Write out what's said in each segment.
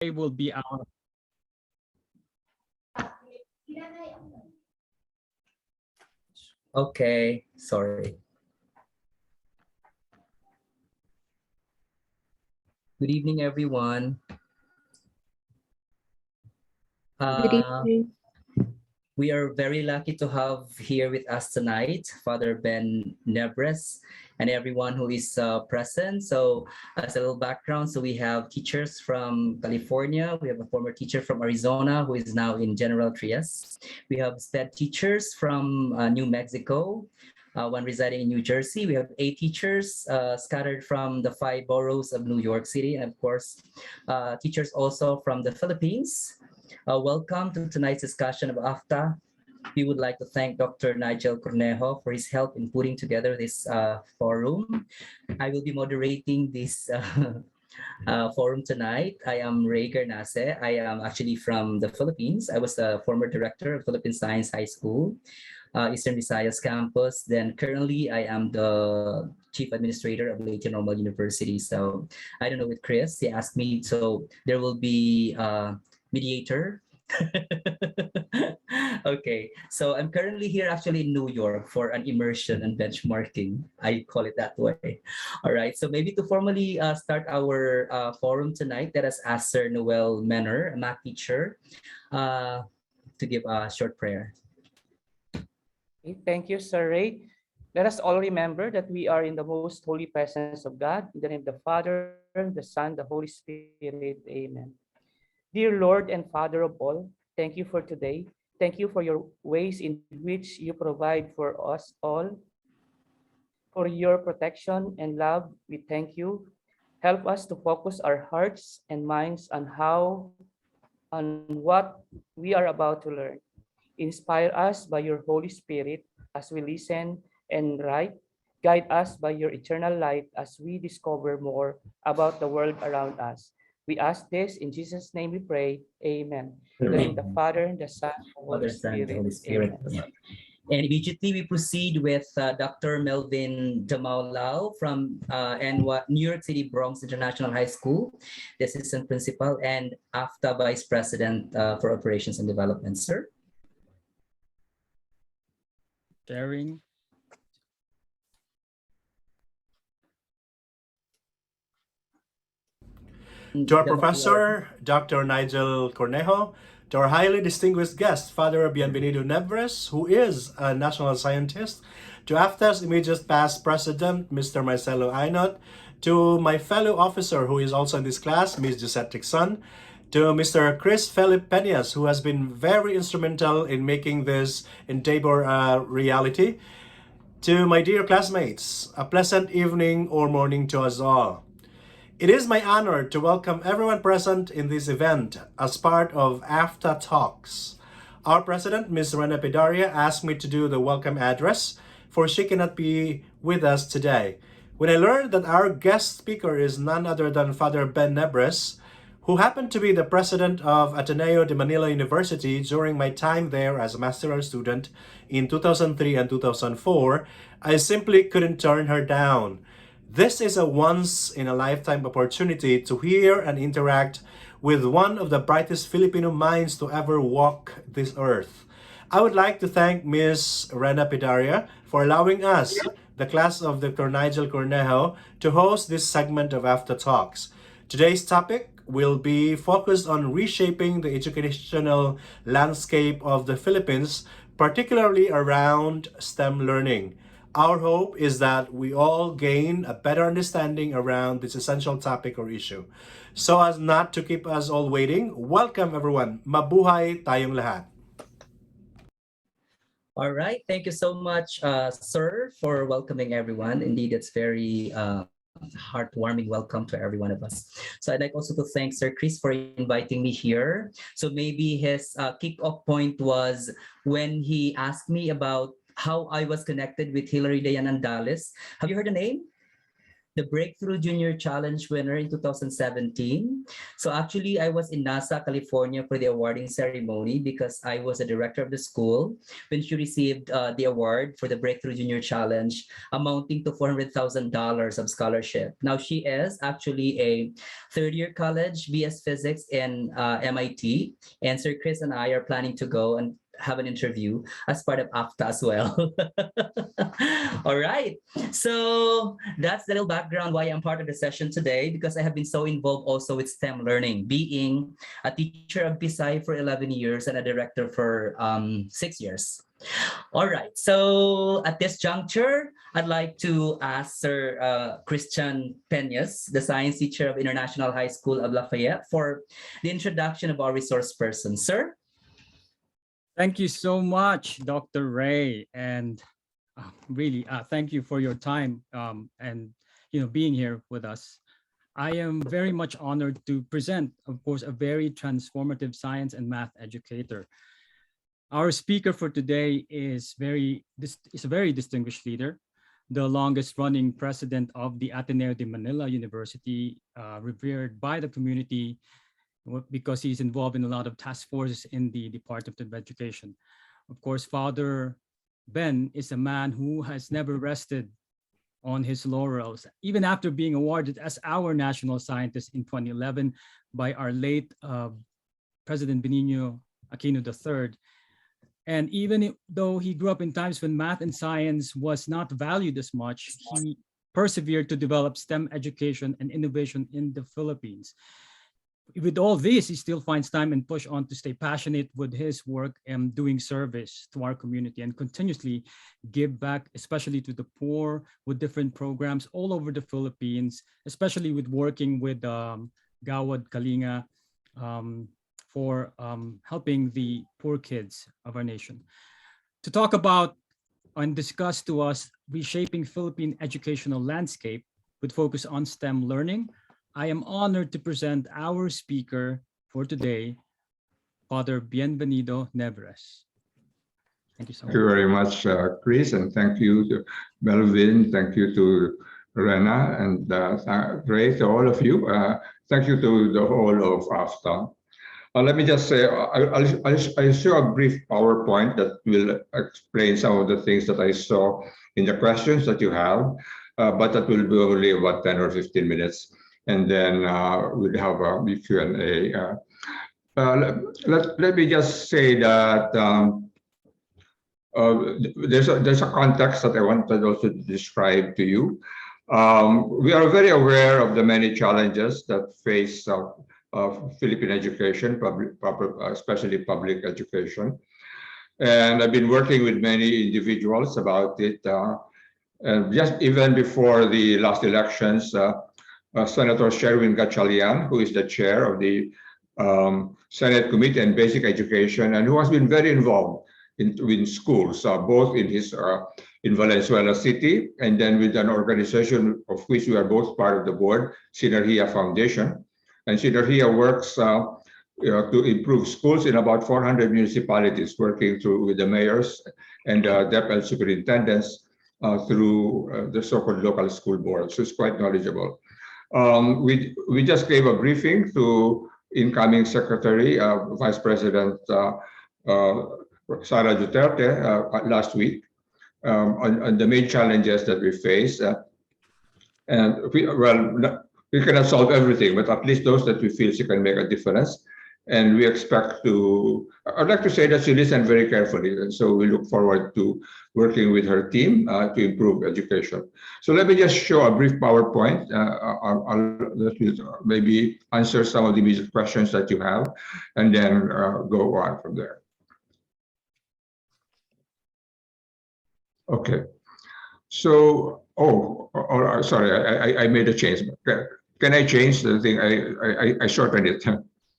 will be our Okay, sorry. Good evening, everyone. Good Uh, evening. we are very lucky to have here with us tonight Father Ben Nebres and everyone who is present. So, as a little background, so we have teachers from California. We have a former teacher from Arizona who is now in General Trias. We have STED teachers from New Mexico. One residing in New Jersey. We have 8 teachers scattered from the 5 boroughs of New York City, and of course, teachers also from the Philippines. Welcome to tonight's discussion of AFTA. We would like to thank Dr. Nigel Cornejo for his help in putting together this forum. I will be moderating this forum tonight. I am Ray Garnase. I am actually from the Philippines. I was the former director of Philippine Science High School, Eastern Visayas campus. Then currently I am the chief administrator of Leyte Normal University. So I don't know with Chris, he asked me, so there will be mediator. Okay, so I'm currently here actually in New York for an immersion and benchmarking. I call it that way. All right, so maybe to formally start our forum tonight, let us ask Sir Noel Menor, a math teacher, to give a short prayer. Okay, thank you, Sir Ray. Let us all remember that we are in the most holy presence of God. In the name of the Father, the Son, the Holy Spirit. Amen. Dear Lord and Father of all, thank you for today. Thank you for your ways in which you provide for us all. For your protection and love, we thank you. Help us to focus our hearts and minds on what we are about to learn. Inspire us by your Holy Spirit as we listen and write. Guide us by your eternal light as we discover more about the world around us. We ask this in Jesus' name we pray. Amen. In the name of the Father, the Son, and the Holy Father, Son, Spirit. Holy Spirit. Amen. And immediately we proceed with Dr. Melvin Jamao from New York City Bronx International High School, the assistant principal and AFTA vice president for operations and development. Sir? sharing. To our professor, Dr. Nigel Cornejo, to our highly distinguished guest, Father Bienvenido Nebres, who is a national scientist, to AFTA's immediate past president, Mr. Marcelo Ainot, to my fellow officer who is also in this class, Ms. Gisette Tixon, to Mr. Chris Felipe Peñas, who has been very instrumental in making this endeavor a reality, to my dear classmates, a pleasant evening or morning to us all. It is my honor to welcome everyone present in this event as part of AFTA Talks. Our president, Ms. Rena Pedaria, asked me to do the welcome address, for she cannot be with us today. When I learned that our guest speaker is none other than Father Ben Nebres, who happened to be the president of Ateneo de Manila University during my time there as a master's student in 2003 and 2004, I simply couldn't turn her down. This is a once-in-a-lifetime opportunity to hear and interact with one of the brightest Filipino minds to ever walk this earth. I would like to thank Ms. Rena Pedaria for allowing us, the class of Dr. Nigel Cornejo, to host this segment of AFTA Talks. Today's topic will be focused on reshaping the educational landscape of the Philippines, particularly around STEM learning. Our hope is that we all gain a better understanding around this essential topic or issue. So as not to keep us all waiting, welcome everyone. Mabuhay tayong lahat. All right. Thank you so much, sir, for welcoming everyone. Indeed, it's very heartwarming welcome to every one of us. So I'd like also to thank Sir Chris for inviting me here. So maybe his kick-off point was when he asked me about how I was connected with Hilary Dayan Andales. Have you heard the name? the Breakthrough Junior Challenge winner in 2017. So actually, I was in NASA, California for the awarding ceremony because I was a director of the school when she received the award for the Breakthrough Junior Challenge, amounting to $400,000 of scholarship. Now, she is actually a third-year college BS Physics in MIT, and Sir Chris and I are planning to go and have an interview as part of AFTA as well. All right. So that's the little background why I'm part of the session today, because I have been so involved also with STEM learning, being a teacher of Bisay for 11 years and a director for 6 years. All right. So at this juncture, I'd like to ask Sir Christian Peñas, the science teacher of International High School of Lafayette, for the introduction of our resource person. Sir? Thank you so much, Dr. Ray, and really thank you for your time and being here with us. I am very much honored to present, of course, a very transformative science and math educator. Our speaker for today is a very distinguished leader, the longest running president of the Ateneo de Manila University, revered by the community because he's involved in a lot of task forces in the Department of Education. Of course, Father Ben is a man who has never rested on his laurels, even after being awarded as our national scientist in 2011 by our late President Benigno Aquino III. And even though he grew up in times when math and science was not valued as much, he persevered to develop STEM education and innovation in the Philippines. With all this, he still finds time and push on to stay passionate with his work and doing service to our community and continuously give back, especially to the poor, with different programs all over the Philippines, especially with working with Gawad Kalinga for helping the poor kids of our nation. To talk about and discuss to us reshaping Philippine educational landscape with focus on STEM learning, I am honored to present our speaker for today, Father Bienvenido Nebres. Thank you so much. Thank you very much, Chris, and thank you to Melvin, thank you to Rena, and Ray, to all of you. Thank you to the whole of AFTA. Let me just say, I'll show a brief PowerPoint that will explain some of the things that I saw in the questions that you have, but that will be only about 10 or 15 minutes. And then we'll have a Q&A. Let me just say that there's a context that I wanted also to describe to you. We are very aware of the many challenges that face Philippine education, especially public education. And I've been working with many individuals about it. And just even before the last elections, Senator Sherwin Gatchalian, who is the chair of the Senate Committee on Basic Education, and who has been very involved in schools, both in Valenzuela City, and then with an organization of which we are both part of the board, Sinergia Foundation. And Sinergia works to improve schools in about 400 municipalities, working with the mayors and DepEd superintendents through the so-called local school board. So it's quite knowledgeable. We just gave a briefing to incoming Secretary, Vice President Sara Duterte last week on the main challenges that we face. And we cannot solve everything, but at least those that we feel can make a difference. And we expect to, I'd like to say that she listened very carefully. And so we look forward to working with her team to improve education. So let me just show a brief PowerPoint. I'll maybe answer some of the immediate questions that you have, and then go on from there. Okay. So, sorry, I made a change. Can I change the thing? I shortened it.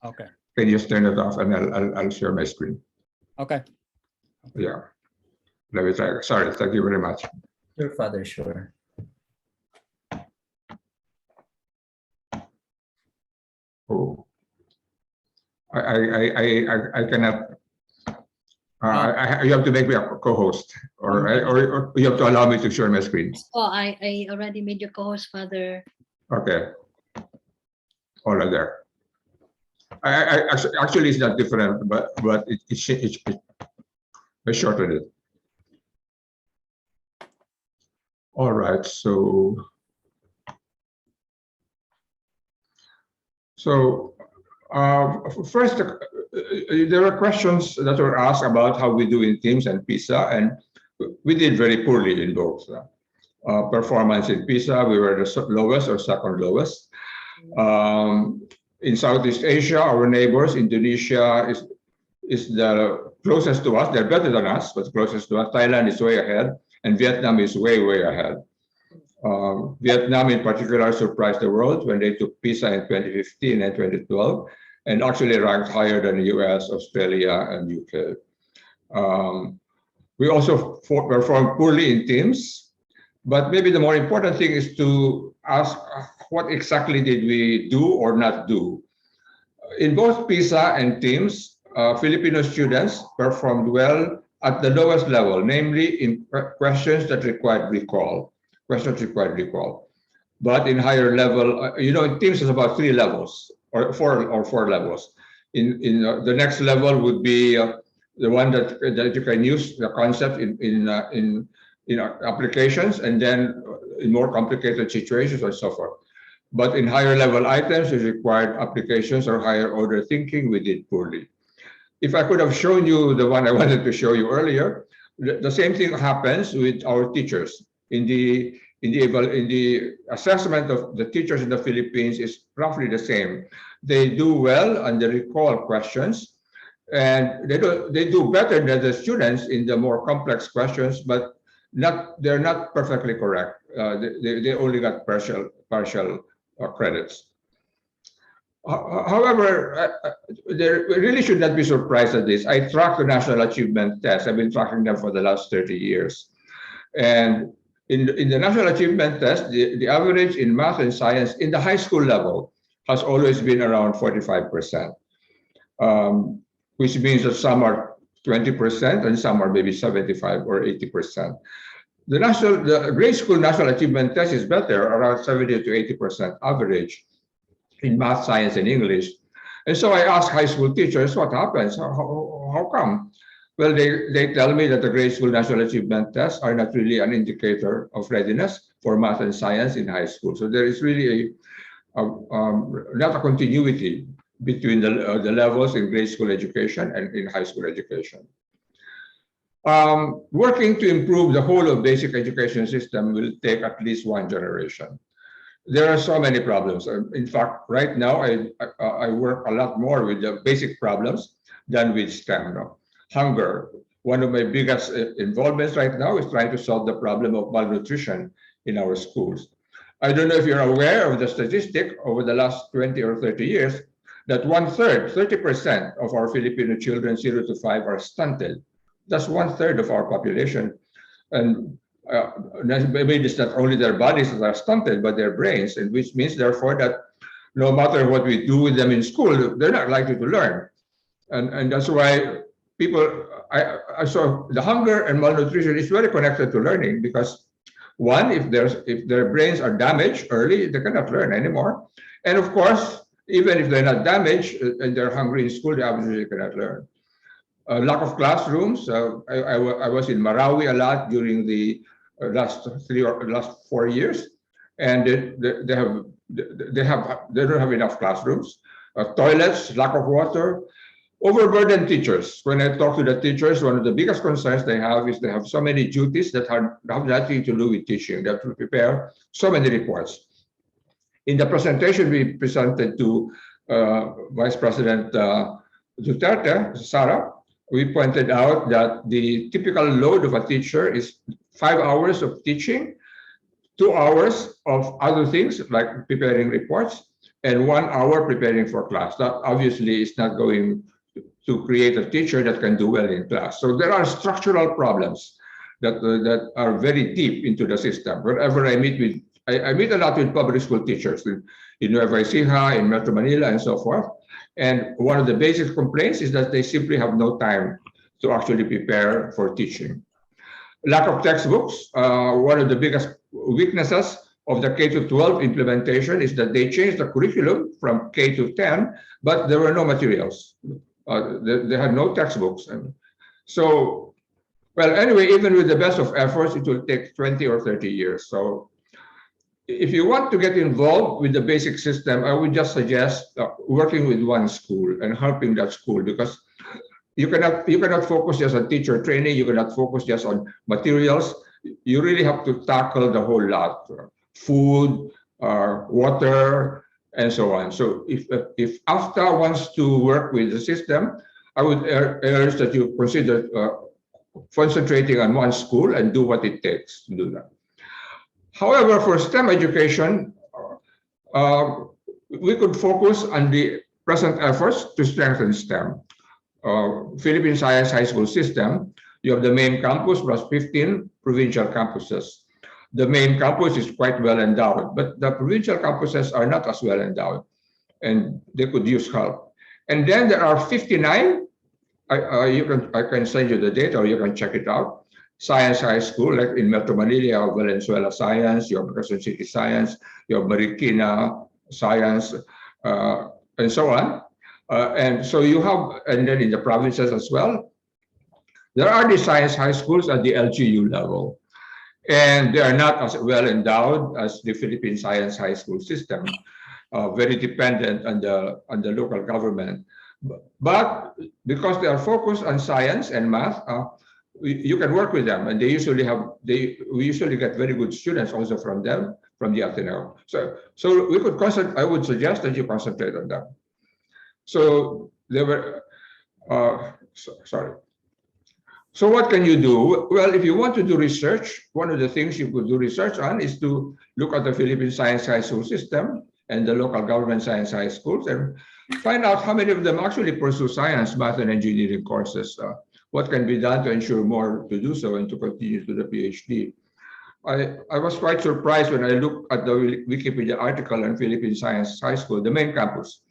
Okay. Can you just turn it off, and I'll share my screen? Okay. Yeah. Let me try. Sorry. Thank you very much. Sure, Father, sure. Oh, I cannot. You have to make me a co-host, or you have to allow me to share my screen. Oh, I already made you co-host, Father. Okay. All right there. Actually, it's not different, but I shortened it. All right. So first, there were questions that were asked about how we do in teams and PISA, and we did very poorly in both. Performance in PISA, we were the lowest or second lowest. In Southeast Asia, our neighbors, Indonesia is the closest to us. They're better than us, but closest to us. Thailand is way ahead, and Vietnam is way, way ahead. Vietnam in particular surprised the world when they took PISA in 2015 and 2012, and actually ranked higher than the US, Australia, and UK. We also performed poorly in teams, but maybe the more important thing is to ask what exactly did we do or not do. In both PISA and teams, Filipino students performed well at the lowest level, namely in questions that required recall. But in higher level, in teams is about 3 levels or four levels. In the next level would be the one that you can use the concept in applications, and then in more complicated situations or so forth. But in higher level items, it required applications or higher order thinking. We did poorly. If I could have shown you the one I wanted to show you earlier, the same thing happens with our teachers. In the assessment of the teachers in the Philippines is roughly the same. They do well on the recall questions, and they do better than the students in the more complex questions, but they're not perfectly correct. They only got partial credits. However, we really should not be surprised at this. I track the National Achievement Test. I've been tracking them for the last 30 years. And in the National Achievement Test, the average in math and science in the high school level has always been around 45%, which means that some are 20% and some are maybe 75 or 80%. The grade school National Achievement Test is better, around 70 to 80% average in math, science, and English. And so I ask high school teachers, what happens? How come? Well, they tell me that the grade school National Achievement Tests are not really an indicator of readiness for math and science in high school. So there is really not a continuity between the levels in grade school education and in high school education. Working to improve the whole of basic education system will take at least one generation. There are so many problems. In fact, right now, I work a lot more with the basic problems than with STEM. Hunger. One of my biggest involvements right now is trying to solve the problem of malnutrition in our schools. I don't know if you're aware of the statistic over the last 20 or 30 years that 1/3, 30% of our Filipino children 0 to 5 are stunted. That's 1/3 of our population. And maybe it's not only their bodies that are stunted, but their brains, and which means therefore that no matter what we do with them in school, they're not likely to learn. And that's why I saw the hunger and malnutrition is very connected to learning, because one, if their brains are damaged early, they cannot learn anymore. And of course, even if they're not damaged and they're hungry in school, they obviously cannot learn. Lack of classrooms. I was in Marawi a lot during the last 4 years, and they don't have enough classrooms, toilets, lack of water, overburdened teachers. When I talk to the teachers, one of the biggest concerns they have is they have so many duties that have nothing to do with teaching. They have to prepare so many reports. In the presentation we presented to Vice President Duterte, Sara, we pointed out that the typical load of a teacher is 5 hours of teaching, 2 hours of other things like preparing reports, and 1 hour preparing for class. That obviously is not going to create a teacher that can do well in class. So there are structural problems that are very deep into the system. Wherever I meet I meet a lot with public school teachers in Nueva Ecija, in Metro Manila, and so forth. And one of the basic complaints is that they simply have no time to actually prepare for teaching. Lack of textbooks. One of the biggest weaknesses of the K to 12 implementation is that they changed the curriculum from K to 10, but there were no materials. They had no textbooks. And so, well, anyway, even with the best of efforts, it will take 20 or 30 years. So if you want to get involved with the basic system, I would just suggest working with one school and helping that school, because you cannot focus just on teacher training. You cannot focus just on materials. You really have to tackle the whole lot: food, water, and so on. So if AFTA wants to work with the system, I would urge that you consider concentrating on one school and do what it takes to do that. However, for STEM education, we could focus on the present efforts to strengthen STEM. Philippine Science High School system, you have the main campus plus 15 provincial campuses. The main campus is quite well endowed, but the provincial campuses are not as well endowed, and they could use help. And then there are 59. I can send you the data, or you can check it out. Science High School, like in Metro Manila, you have Valenzuela Science, you have Quezon City Science, you have Marikina Science, and so on. And so you have, and then in the provinces as well, there are the science high schools at the LGU level, and they are not as well endowed as the Philippine Science High School system, very dependent on the local government. But because they are focused on science and math, you can work with them, and we usually get very good students also from them, from the Ateneo. So we could I would suggest that you concentrate on them. So there were, sorry. So what can you do? Well, if you want to do research, one of the things you could do research on is to look at the Philippine Science High School system and the local government science high schools, and find out how many of them actually pursue science, math, and engineering courses. What can be done to ensure more to do so and to continue to the PhD. I was quite surprised when I looked at the Wikipedia article on Philippine Science High School, the main campus.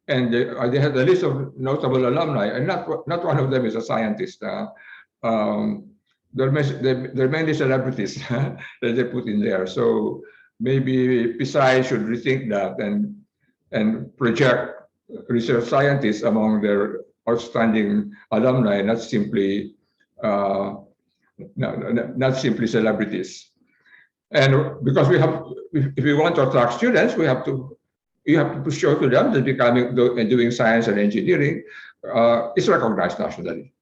And they had a list of notable alumni, and not one of them is a scientist. They're mainly celebrities that they put in there. So maybe PSI should rethink that and project research scientists among their outstanding alumni, not simply not simply celebrities. And because if we want to attract students, you have to show to them that doing science and engineering is recognized nationally.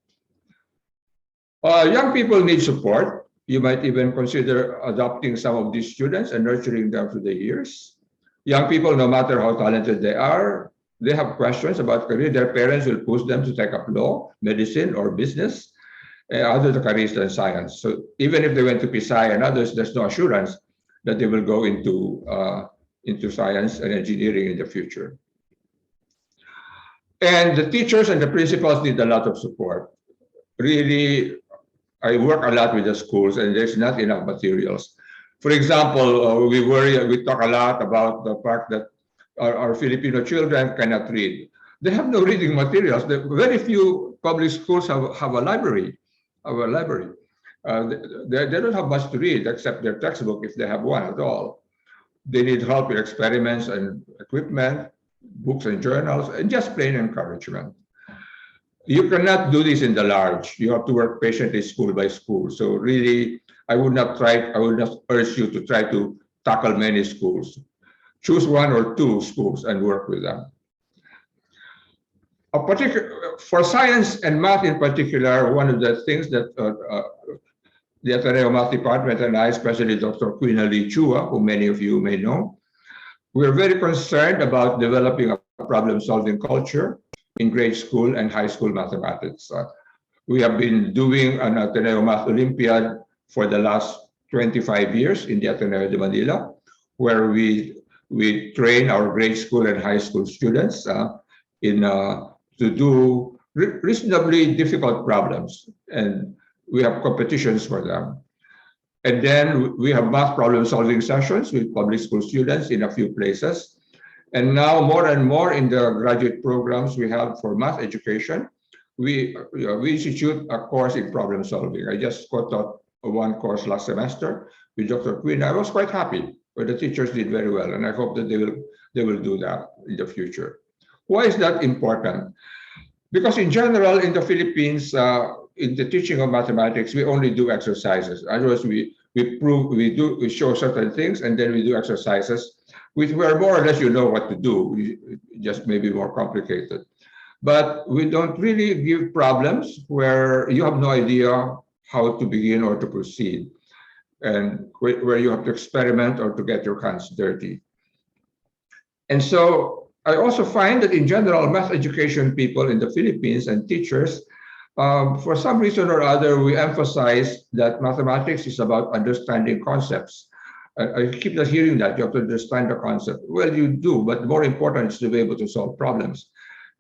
Young people need support. You might even consider adopting some of these students and nurturing them through the years. Young people, no matter how talented they are, they have questions about career. Their parents will push them to take up law, medicine, or business, other careers than science. So even if they went to PSI and others, there's no assurance that they will go into science and engineering in the future. And the teachers and the principals need a lot of support. Really, I work a lot with the schools, and there's not enough materials. For example, we talk a lot about the fact that our Filipino children cannot read. They have no reading materials. Very few public schools have a library. They don't have much to read except their textbook, if they have one at all. They need help with experiments and equipment, books and journals, and just plain encouragement. You cannot do this in the large. You have to work patiently school by school. So really, I would not urge you to try to tackle many schools. Choose one or two schools and work with them. For science and math in particular, one of the things that the Ateneo Math Department and I, especially Dr. Queen Ali Chua, who many of you may know, we're very concerned about developing a problem-solving culture in grade school and high school mathematics. We have been doing an Ateneo Math Olympiad for the last 25 years in the Ateneo de Manila, where we train our grade school and high school students to do reasonably difficult problems, and we have competitions for them. And then we have math problem-solving sessions with public school students in a few places. And now more and more in the graduate programs we have for math education, we institute a course in problem solving. I just taught one course last semester with Dr. Quinn. I was quite happy, but the teachers did very well, and I hope that they will do that in the future. Why is that important? Because in general, in the Philippines, in the teaching of mathematics, we only do exercises. Otherwise, we show certain things, and then we do exercises, which where more or less you know what to do, just maybe more complicated. But we don't really give problems where you have no idea how to begin or to proceed, and where you have to experiment or to get your hands dirty. And so I also find that in general, math education people in the Philippines and teachers, for some reason or other, we emphasize that mathematics is about understanding concepts. I keep just hearing that you have to understand the concept. Well, you do, but more important is to be able to solve problems.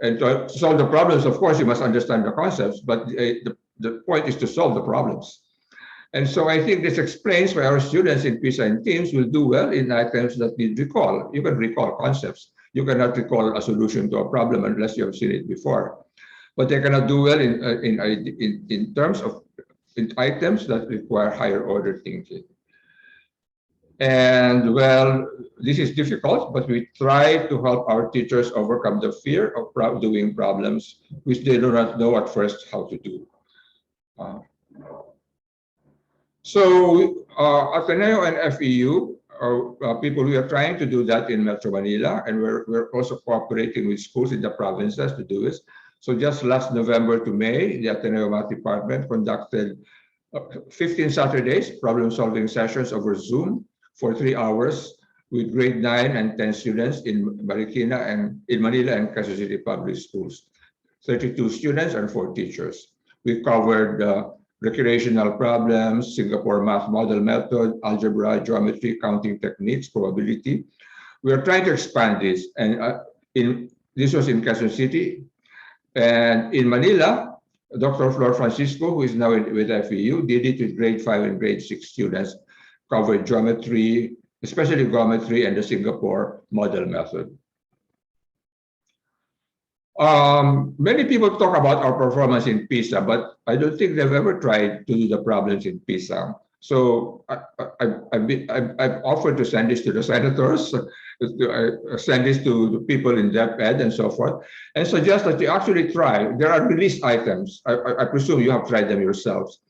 And to solve the problems, of course, you must understand the concepts, but the point is to solve the problems. And so I think this explains why our students in PISA and TIMSS will do well in items that need recall. You can recall concepts. You cannot recall a solution to a problem unless you have seen it before. But they cannot do well in terms of items that require higher order thinking. And well, this is difficult, but we try to help our teachers overcome the fear of doing problems which they do not know at first how to do. So Ateneo and FEU are people who are trying to do that in Metro Manila, and we're also cooperating with schools in the provinces to do this. So just last November to May, the Ateneo Math Department conducted 15 Saturdays problem-solving sessions over Zoom for 3 hours with grade 9 and 10 students in Marikina and in Manila and Quezon City public schools. 32 students and 4 teachers. We covered recreational problems, Singapore math model method, algebra, geometry, counting techniques, probability. We are trying to expand this, and this was in Quezon City. And in Manila, Dr. Flor Francisco, who is now with FEU, did it with grade 5 and grade 6 students, covered geometry, especially geometry and the Singapore model method. Many people talk about our performance in PISA, but I don't think they've ever tried to do the problems in PISA. So I've offered to send this to the senators, send this to the people in DepEd and so forth, and suggest that you actually try. There are released items. I presume you have tried them yourselves.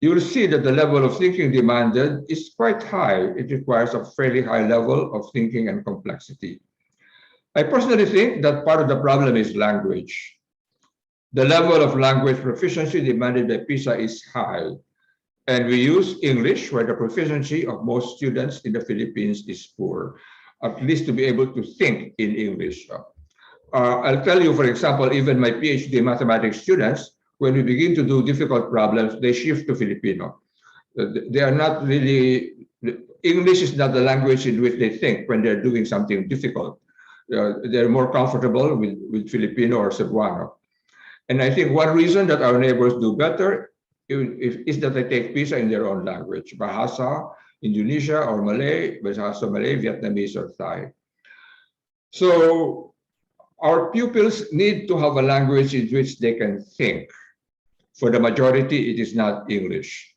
You will see that the level of thinking demanded is quite high. It requires a fairly high level of thinking and complexity. I personally think that part of the problem is language. The level of language proficiency demanded by PISA is high, and we use English where the proficiency of most students in the Philippines is poor, at least to be able to think in English. I'll tell you, for example, even my PhD mathematics students, when we begin to do difficult problems, they shift to Filipino. They are not really, English is not the language in which they think when they're doing something difficult. They're more comfortable with Filipino or Cebuano. And I think one reason that our neighbors do better is that they take PISA in their own language, Bahasa, Indonesia or Malay, Bahasa Malay, Vietnamese or Thai. So our pupils need to have a language in which they can think. For the majority, it is not English,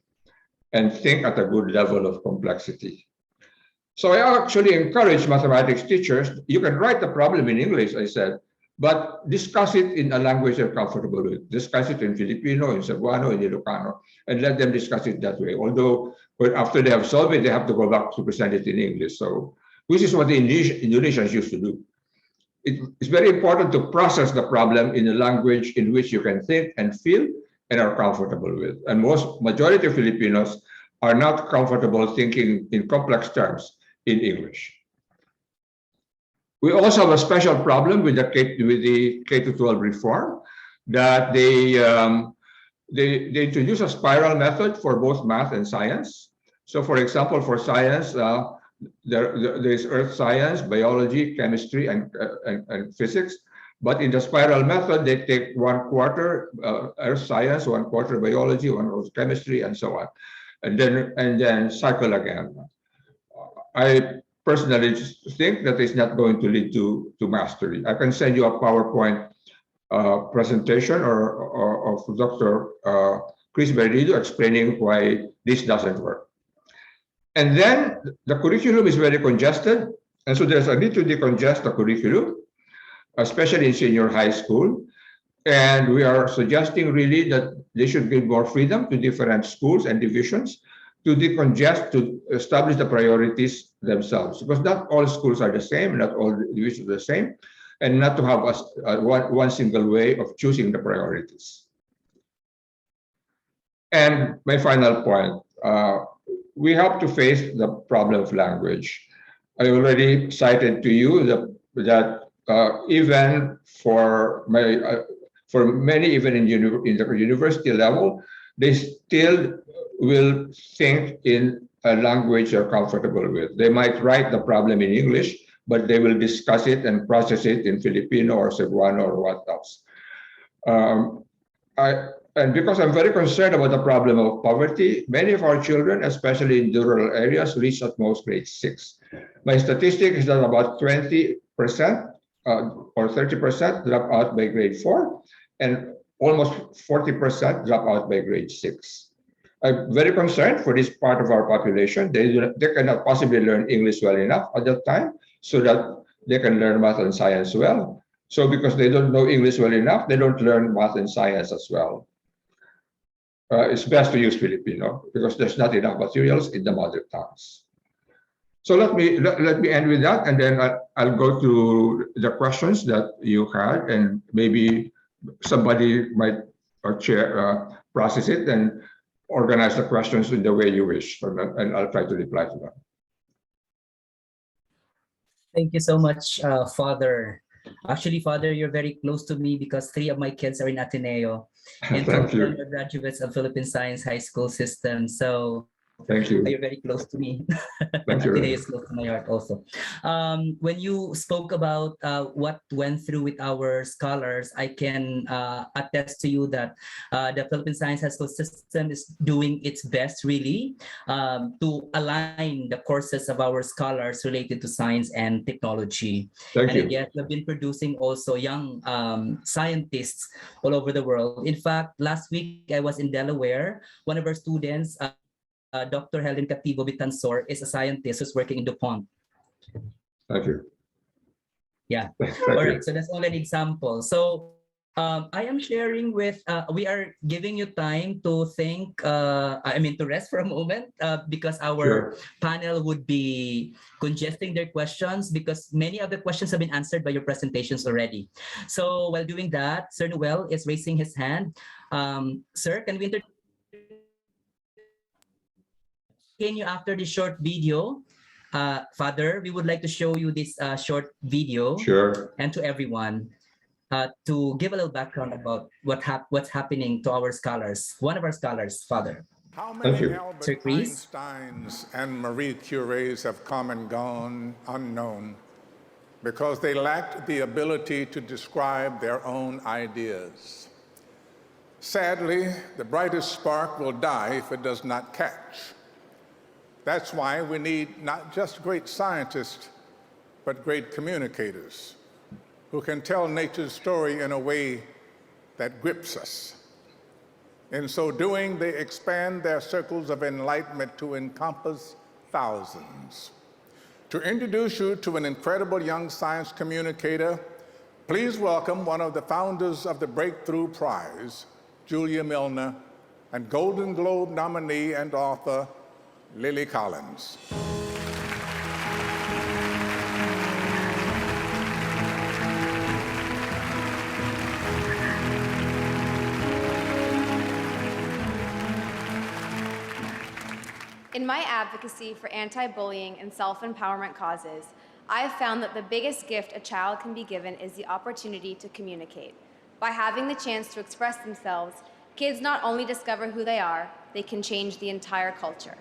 and think at a good level of complexity. So I actually encourage mathematics teachers, you can write the problem in English, I said, but discuss it in a language they're comfortable with. Discuss it in Filipino, in Cebuano, in Ilocano, and let them discuss it that way. Although after they have solved it, they have to go back to present it in English. So which is what the Indonesians used to do. It's very important to process the problem in a language in which you can think and feel and are comfortable with. And majority of Filipinos are not comfortable thinking in complex terms in English. We also have a special problem with the K-12 reform, that they introduce a spiral method for both math and science. So for example, for science, there's earth science, biology, chemistry, and physics. But in the spiral method, they take 1/4 earth science, 1/4 biology, 1/4 chemistry, and so on, and then cycle again. I personally think that is not going to lead to mastery. I can send you a PowerPoint presentation or of Dr. Chris Bernardo explaining why this doesn't work. And then the curriculum is very congested, and so there's a need to decongest the curriculum, especially in senior high school. And we are suggesting really that they should give more freedom to different schools and divisions to decongest, to establish the priorities themselves. Because not all schools are the same, not all divisions are the same, and not to have one single way of choosing the priorities. And my final point, we have to face the problem of language. I already cited to you that even for many, even in the university level, they still will think in a language they're comfortable with. They might write the problem in English, but they will discuss it and process it in Filipino or Cebuano or what else. And because I'm very concerned about the problem of poverty, many of our children, especially in rural areas, reach at most grade 6. My statistic is that about 20% or 30% drop out by grade 4, and almost 40% drop out by grade 6. I'm very concerned for this part of our population. They cannot possibly learn English well enough at that time so that they can learn math and science well. So because they don't know English well enough, they don't learn math and science as well. It's best to use Filipino because there's not enough materials in the mother tongues. So let me end with that, and then I'll go to the questions that you had, and maybe somebody might process it and organize the questions in the way you wish, and I'll try to reply to them. Thank you so much, Father. Actually, Father, you're very close to me because 3 of my kids are in Ateneo, and 2 of them are graduates of Philippine Science High School system. So thank you. You're very close to me. Thank you. Ateneo is close to my heart also. When you spoke about what went through with our scholars, I can attest to you that the Philippine Science High School system is doing its best really to align the courses of our scholars related to science and technology. Thank you. And again, we've been producing also young scientists all over the world. In fact, last week I was in Delaware. One of our students, Dr. Helen Cativo Bitansor, is a scientist who's working in DuPont. Thank you. Yeah. Thank All you. right. So that's only an example. So I am sharing with, we are giving you time to think, to rest for a moment because our panel would be congesting their questions because many of the questions have been answered by your presentations already. So while doing that, Sir Noel is raising his hand. Sir, can we continue after the short video? Father, we would like to show you this short video. Sure. And to everyone to give a little background about what's happening to our scholars. One of our scholars, Father. How many Sir Albert Chris? Einsteins and Marie Curies have come and gone unknown because they lacked the ability to describe their own ideas. Sadly, the brightest spark will die if it does not catch. That's why we need not just great scientists, but great communicators who can tell nature's story in a way that grips us. In so doing, they expand their circles of enlightenment to encompass thousands. To introduce you to an incredible young science communicator, please welcome one of the founders of the Breakthrough Prize, Julia Milner, and Golden Globe nominee and author, Lily Collins. In my advocacy for anti-bullying and self-empowerment causes, I have found that the biggest gift a child can be given is the opportunity to communicate. By having the chance to express themselves, kids not only discover who they are, they can change the entire culture.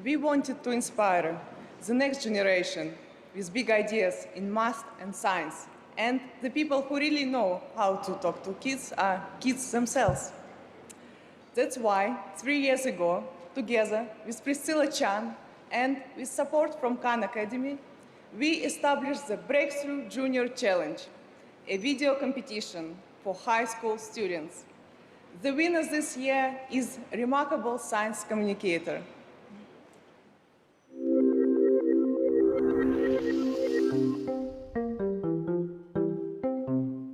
We wanted to inspire the next generation with big ideas in math and science. And the people who really know how to talk to kids are kids themselves. That's why 3 years ago, together with Priscilla Chan and with support from Khan Academy, we established the Breakthrough Junior Challenge. a video competition for high school students. The winner this year is a remarkable science communicator.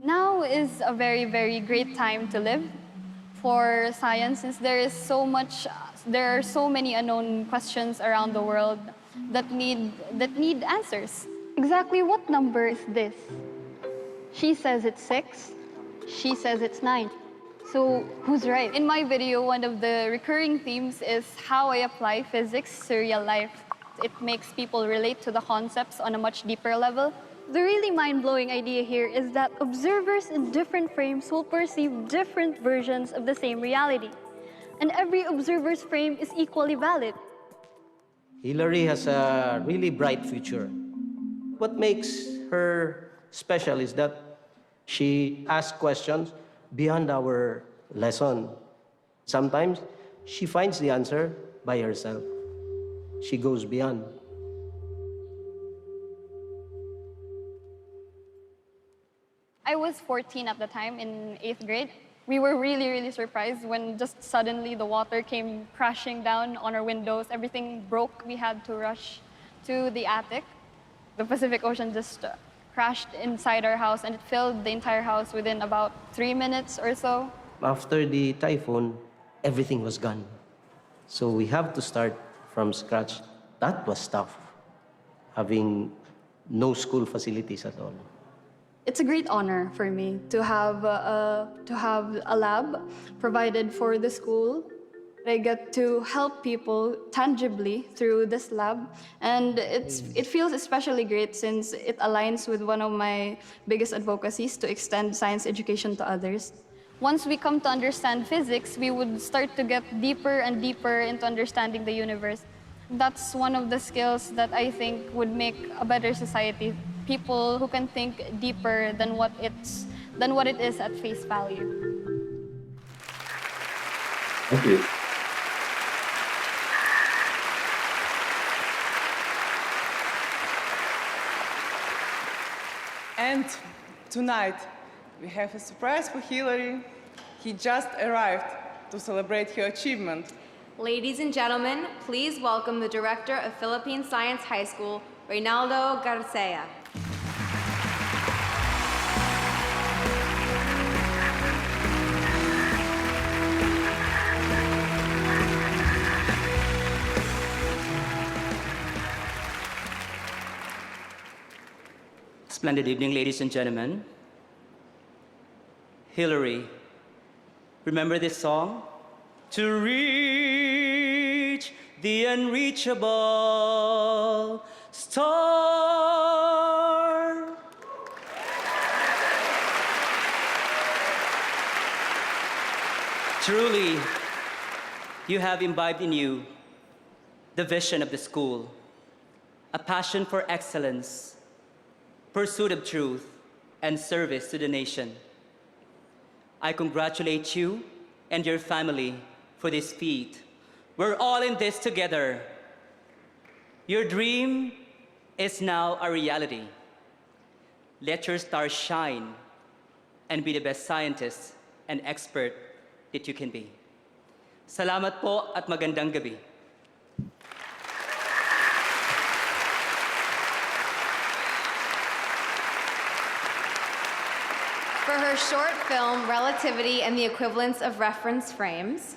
Now is a very, very great time to live for science, since there are so many unknown questions around the world that need answers. Exactly what number is this? She says it's 6. She says it's 9. So who's right? In my video, one of the recurring themes is how I apply physics to real life. It makes people relate to the concepts on a much deeper level. The really mind-blowing idea here is that observers in different frames will perceive different versions of the same reality. And every observer's frame is equally valid. Hillary has a really bright future. What makes her special is that she asks questions beyond our lesson. Sometimes she finds the answer by herself. She goes beyond. I was 14 at the time, in 8th grade. We were really, really surprised when just suddenly the water came crashing down on our windows. Everything broke. We had to rush to the attic. The Pacific Ocean just crashed inside our house, and it filled the entire house within about 3 minutes or so. After the typhoon, everything was gone. So we have to start from scratch. That was tough, having no school facilities at all. It's a great honor for me to have a lab provided for the school. I get to help people tangibly through this lab, and it feels especially great since it aligns with one of my biggest advocacies to extend science education to others. Once we come to understand physics, we would start to get deeper and deeper into understanding the universe. That's one of the skills that I think would make a better society. People who can think deeper than what it is at face value. Thank you. And tonight, we have a surprise for Hillary. He just arrived to celebrate her achievement. Ladies and gentlemen, please welcome the director of Philippine Science High School, Reynaldo Garcia. Splendid evening, ladies and gentlemen. Hillary, remember this song? To reach the unreachable star. Truly, you have imbibed in you the vision of the school, a passion for excellence, pursuit of truth, and service to the nation. I congratulate you and your family for this feat. We're all in this together. Your dream is now a reality. Let your star shine and be the best scientist and expert that you can be. Salamat po at magandang gabi. For her short film, Relativity and the Equivalence of Reference Frames,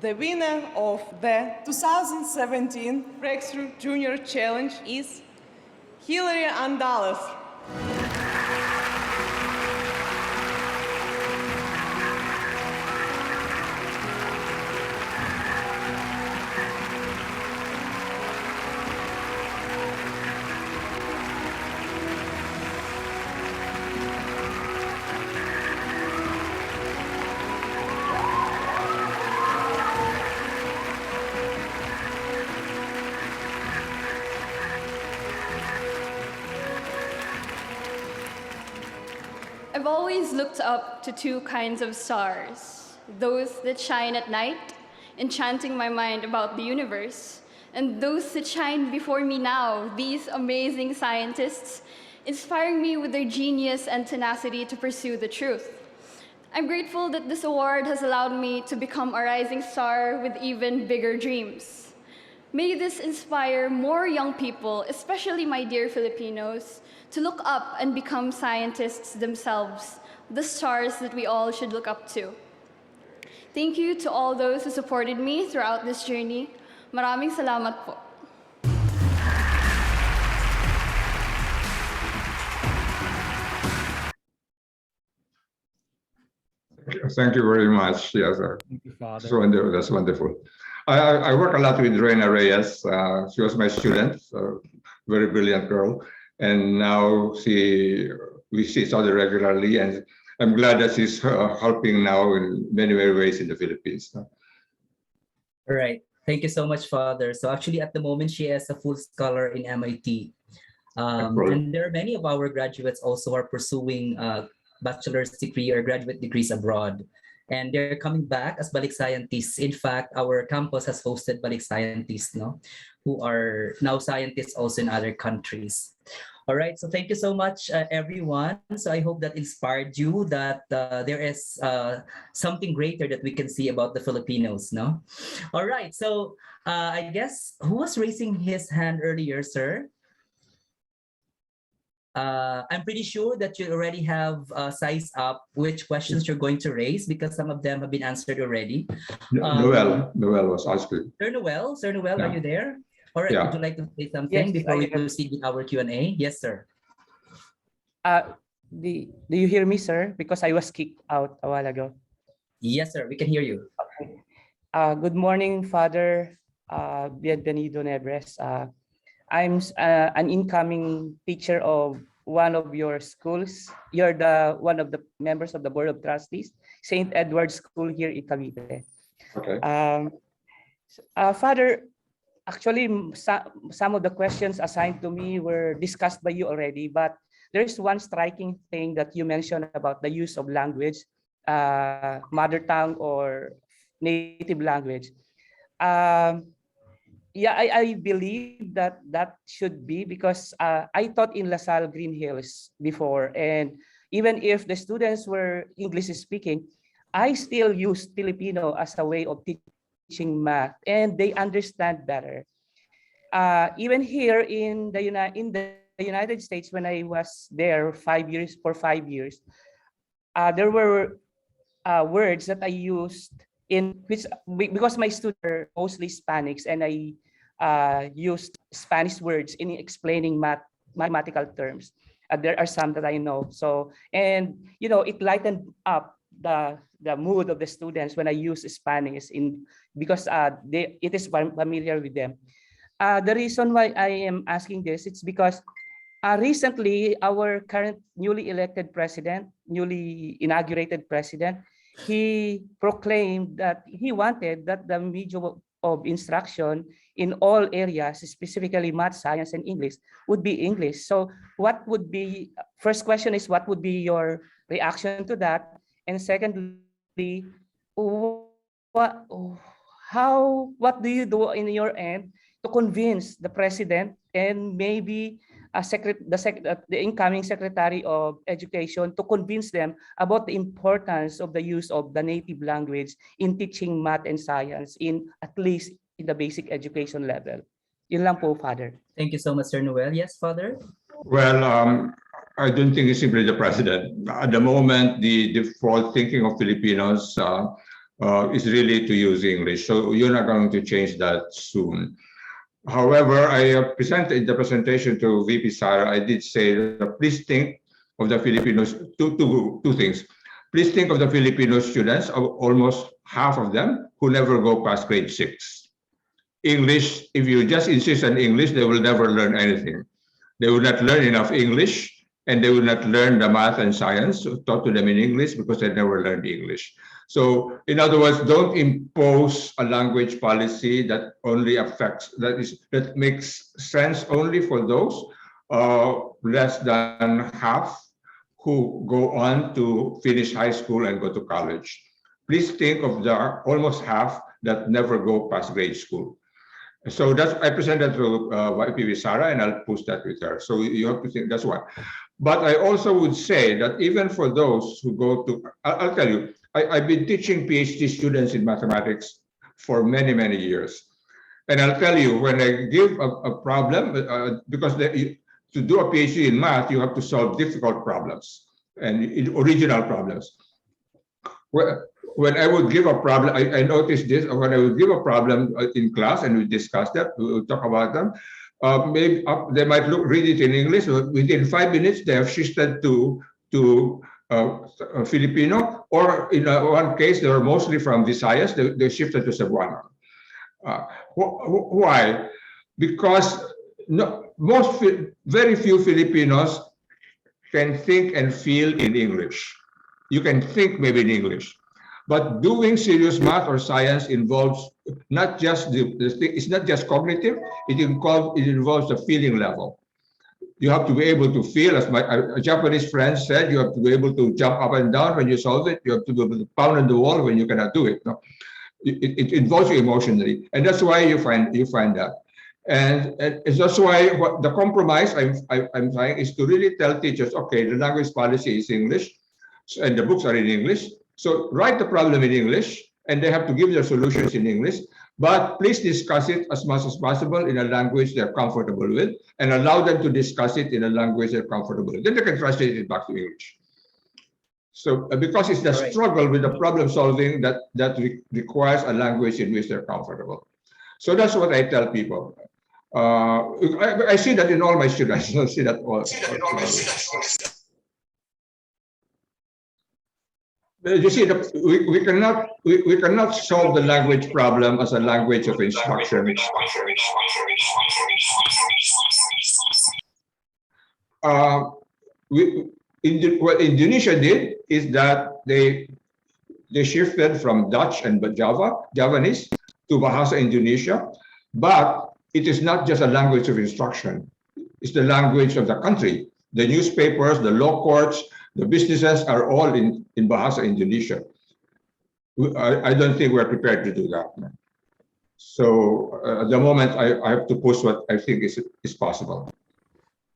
The winner of the 2017 Breakthrough Junior Challenge is Hillary Andales. I've always looked up to two kinds of stars, those that shine at night, enchanting my mind about the universe, and those that shine before me now, these amazing scientists, inspiring me with their genius and tenacity to pursue the truth. I'm grateful that this award has allowed me to become a rising star with even bigger dreams. May this inspire more young people, especially my dear Filipinos, to look up and become scientists themselves, the stars that we all should look up to. Thank you to all those who supported me throughout this journey. Maraming salamat po. Thank you very much. Yes, Thank you, Father. so wonderful. That's wonderful. I work a lot with Reina Reyes. She was my student, very brilliant girl, and now we see each other regularly, and I'm glad that she's helping now in many ways in the Philippines. All right. Thank you so much, Father. So actually, at the moment, she is a full scholar in MIT. And there are many of our graduates also are pursuing bachelor's degree or graduate degrees abroad. And they're coming back as Balik scientists. In fact, our campus has hosted Balik scientists, no, who are now scientists also in other countries. All right, so thank you so much, everyone. So I hope that inspired you that there is something greater that we can see about the Filipinos, no? All right, so I guess, who was raising his hand earlier, sir? I'm pretty sure that you already have sized up which questions you're going to raise because some of them have been answered already. Noel was asking. Sir Noel, Yeah. are you there? All right, Yeah. would you like to say something Yes, before we I am. proceed with our Q&A? Yes, sir. Do you hear me, sir? Because I was kicked out a while ago. Yes, sir, we can hear you. Okay. Good morning, Father Bienvenido Nebres. I'm an incoming teacher of one of your schools. You're one of the members of the Board of Trustees, St. Edward's School here in Cavite. Okay. Father, actually, some of the questions assigned to me were discussed by you already, but there's one striking thing that you mentioned about the use of language, mother tongue or native language. Yeah, I believe that should be because I taught in LaSalle Green Hills before, and even if the students were English speaking, I still use Filipino as a way of teaching math, and they understand better. Even here in the United States, when I was there 5 years, there were words that I used in which because my students are mostly Hispanics, and I used Spanish words in explaining mathematical terms. There are some that I know. So, and it lightened up the mood of the students when I use Spanish because it is familiar with them. The reason why I am asking this, it's because recently our current newly inaugurated president, he proclaimed that he wanted that the medium of instruction in all areas, specifically math, science, and English, would be English. So first question is, what would be your reaction to that? And secondly, what do you do in your end to convince the president and maybe the incoming Secretary of Education to convince them about the importance of the use of the native language in teaching math and science at least in the basic education level? Yun lang po, Father. Thank you so much, Sir Noel. Yes, Father? Well, I don't think it's simply the president. At the moment, the default thinking of Filipinos is really to use English. So you're not going to change that soon. However, I presented the presentation to VP Sara. I did say that please think of the Filipinos, two things. Please think of the Filipino students, almost half of them, who never go past grade 6. English, if you just insist on English, they will never learn anything. They will not learn enough English, and they will not learn the math and science taught to them in English because they never learned English. So in other words, don't impose a language policy that only that makes sense only for those less than half who go on to finish high school and go to college. Please think of the almost half that never go past grade school. So that's I presented to YPV Sarah, and I'll post that with her. So you have to think that's one. But I also would say that even for those who go to, I'll tell you, I've been teaching PhD students in mathematics for many, many years. And I'll tell you, when I give a problem, because to do a PhD in math, you have to solve difficult problems and original problems. When I would give a problem, I noticed this, when I would give a problem in class and we discuss that, we would talk about them, maybe they might read it in English, within 5 minutes, they have shifted to Filipino, or in one case, they were mostly from Visayas, they shifted to Cebuano. Why? Because very few Filipinos can think and feel in English. You can think maybe in English, but doing serious math or science involves not just it's not just cognitive. It involves the feeling level. You have to be able to feel, as my Japanese friend said, you have to be able to jump up and down when you solve it. You have to be able to pound on the wall when you cannot do it. No? It involves you emotionally, and that's why you find that. And that's why the compromise I'm trying is to really tell teachers, okay, the language policy is English, and the books are in English. So write the problem in English, and they have to give their solutions in English. But please discuss it as much as possible in a language they're comfortable with, and allow them to discuss it in a language they're comfortable with. Then they can translate it back to English. So because it's the struggle with the problem solving that requires a language in which they're comfortable. So that's what I tell people. I see that in all my students. I see that all. You see, we cannot solve the language problem as a language of instruction. What Indonesia did is that they shifted from Dutch and Javanese to Bahasa Indonesia, but it is not just a language of instruction. It's the language of the country. The newspapers, the law courts, the businesses are all in Bahasa Indonesia. I don't think we're prepared to do that. So at the moment, I have to post what I think is possible.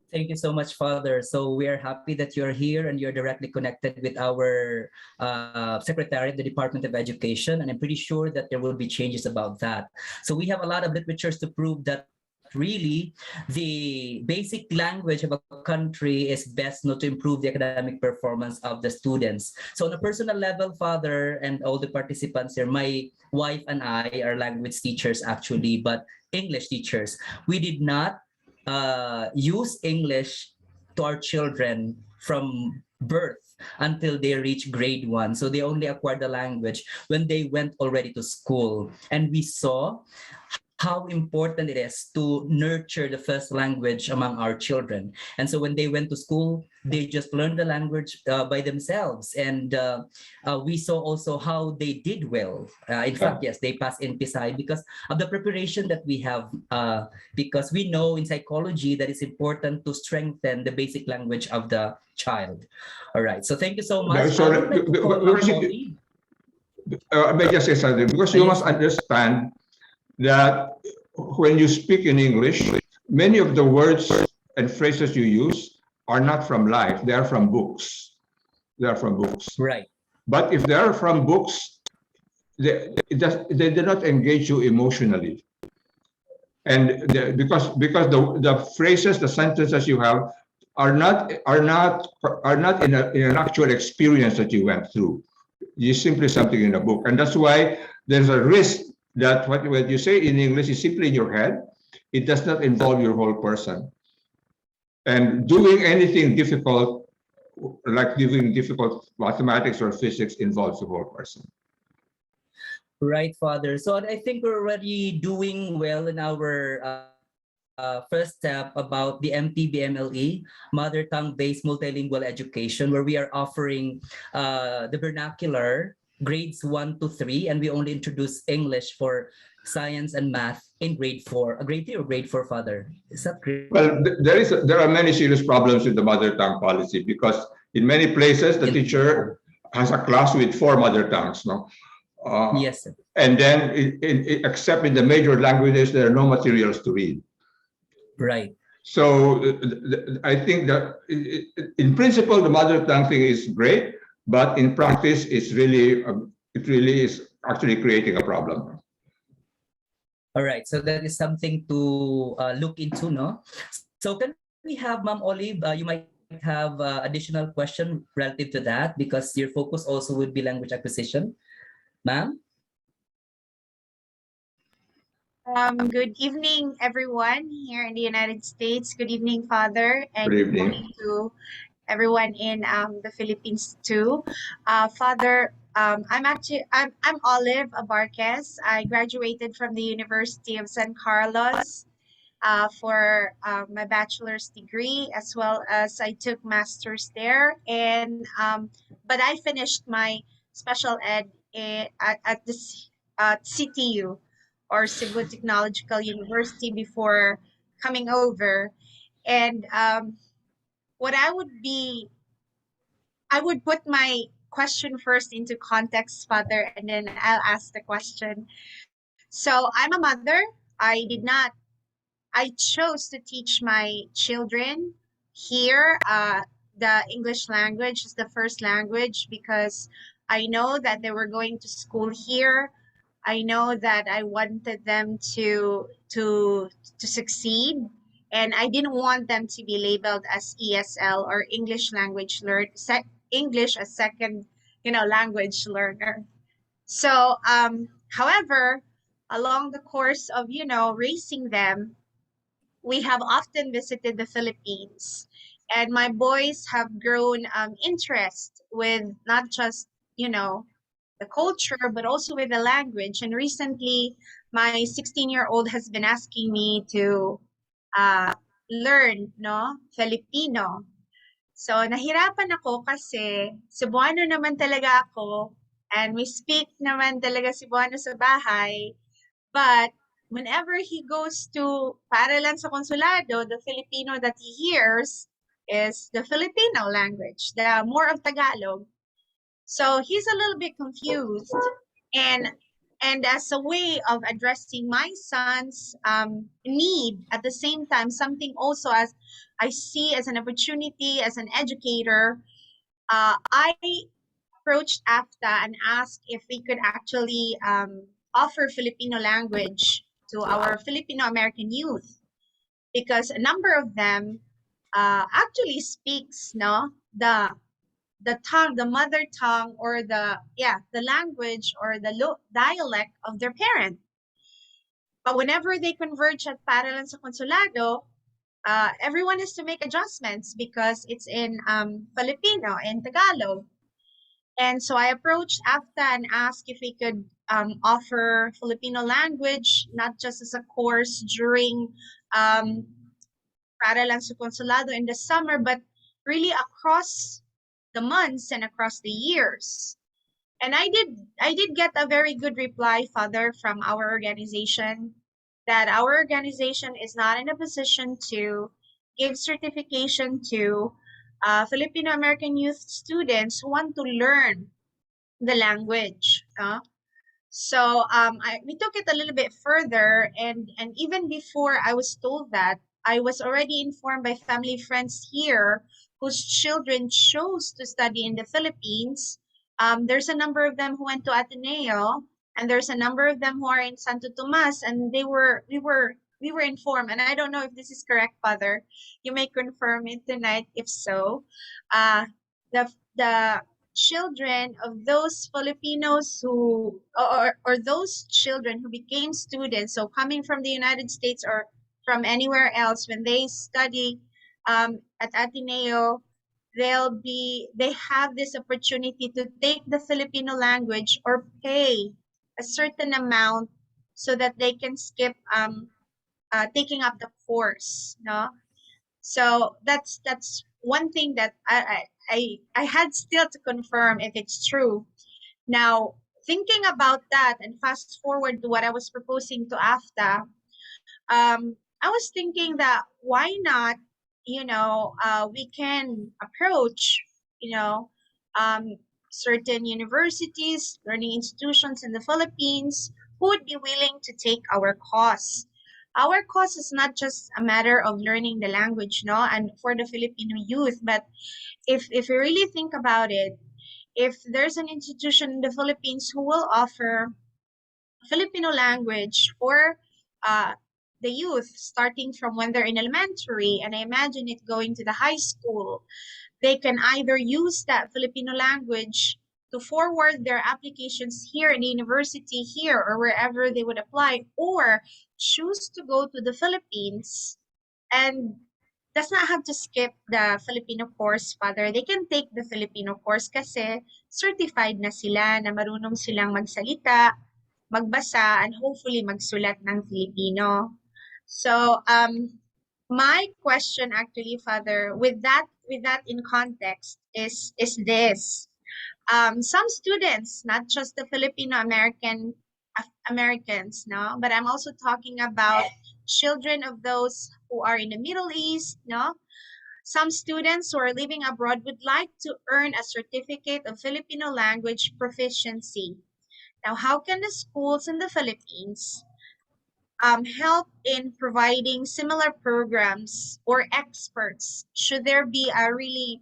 Thank you so much, Father. So we are happy that you're here and you're directly connected with our Secretary of the Department of Education. And I'm pretty sure that there will be changes about that. So we have a lot of literatures to prove that really the basic language of a country is best not to improve the academic performance of the students. So on a personal level, Father, and all the participants here, my wife and I are language teachers actually, but English teachers. We did not use English to our children from birth until they reach grade 1. So they only acquired the language when they went already to school. And we saw how important it is to nurture the first language among our children. And so when they went to school, they just learned the language by themselves. And we saw also how they did well. In fact, yes, they passed in PSI because of the preparation that we have, because we know in psychology that it's important to strengthen the basic language of the child. All right, so thank you so much. May I just say something? Because you must understand that when you speak in English, many of the words and phrases you use are not from life, they are from books. They are from books. Right. But if they are from books, they do not engage you emotionally. And because the phrases, the sentences you have are not in an actual experience that you went through. It's simply something in a book. And that's why there's a risk that what you say in English is simply in your head. It does not involve your whole person. And doing anything difficult, like doing difficult mathematics or physics, involves the whole person. Right, Father. So I think we're already doing well in our first step about the MTBMLE, Mother Tongue-Based Multilingual Education, where we are offering the vernacular grades 1 to 3, and we only introduce English for science and math in grade 4, grade 3 or grade 4, Father. Is that great? Well, there are many serious problems with the mother tongue policy, because in many places the teacher has a class with 4 mother tongues. No, Yes, sir. And then, except in the major languages, there are no materials to read. Right. So I think that in principle, the mother tongue thing is great, but in practice, it really is actually creating a problem. All right. So that is something to look into, no? So can we have Ma'am Olive? You might have additional question relative to that because your focus also would be language acquisition, ma'am. Good evening, everyone here in the United States. Good evening, Father, and Good good evening. morning to everyone in the Philippines too. Father, I'm Olive Abarquez. I graduated from the University of San Carlos for my bachelor's degree, as well as I took master's there. And but I finished my special ed at the CTU, or Cebu Technological University, before coming over. And what I would put my question first into context, Father, and then I'll ask the question. So I'm a mother. I chose to teach my children here the English language as the first language because I know that they were going to school here. I know that I wanted them to succeed, and I didn't want them to be labeled as ESL, or English as second, language learner. So, however, along the course of raising them, we have often visited the Philippines, and my boys have grown interest with not just the culture, but also with the language. And recently, my 16-year-old has been asking me to uh, learn Filipino. So nahirapan ako kasi Cebuano naman talaga ako, and we speak naman talaga Cebuano sa bahay. But whenever he goes to Paralan sa Konsulado, the Filipino that he hears is the Filipino language, the more of Tagalog. So he's a little bit confused, and as a way of addressing my son's need, at the same time, something also as I see as an opportunity as an educator, I approached AFTA and asked if we could actually offer Filipino language to our Filipino American youth, because a number of them actually speaks the tongue, the mother tongue, or the language or the dialect of their parent. But whenever they converge at Paralan sa Consulado, everyone has to make adjustments because it's in Filipino and Tagalog. And so I approached AFTA and asked if we could offer Filipino language, not just as a course during Paralan sa Consulado in the summer, but really across the months and across the years. And I did get a very good reply, Father, from our organization, that our organization is not in a position to give certification to Filipino American youth students who want to learn the language. So we took it a little bit further, and even before I was told that, I was already informed by family friends here whose children chose to study in the Philippines. There's a number of them who went to Ateneo, and there's a number of them who are in Santo Tomas, and we were informed, and I don't know if this is correct, Father. You may confirm it tonight if so. The children of those Filipinos or those children who became students, so coming from the United States or from anywhere else, when they study at Ateneo, they have this opportunity to take the Filipino language or pay a certain amount so that they can skip taking up the course. No, so that's one thing that I had still to confirm if it's true. Now, thinking about that and fast forward to what I was proposing to AFTA, I was thinking that why not, we can approach, um, certain universities, learning institutions in the Philippines who would be willing to take our course. Our course is not just a matter of learning the language, no, and for the Filipino youth, but if you really think about it, if there's an institution in the Philippines who will offer Filipino language for uh, the youth starting from when they're in elementary, and I imagine it going to the high school, they can either use that Filipino language to forward their applications here in the university here or wherever they would apply, or choose to go to the Philippines and does not have to skip the Filipino course, Father. They can take the Filipino course kasi certified na sila na marunong silang magsalita, magbasa, and hopefully magsulat ng Filipino. So, my question actually, Father, with that in context is this. Some students, not just the Filipino Americans, no, but I'm also talking about children of those who are in the Middle East, no. Some students who are living abroad would like to earn a certificate of Filipino language proficiency. Now, how can the schools in the Philippines help in providing similar programs or experts? Should there be a really,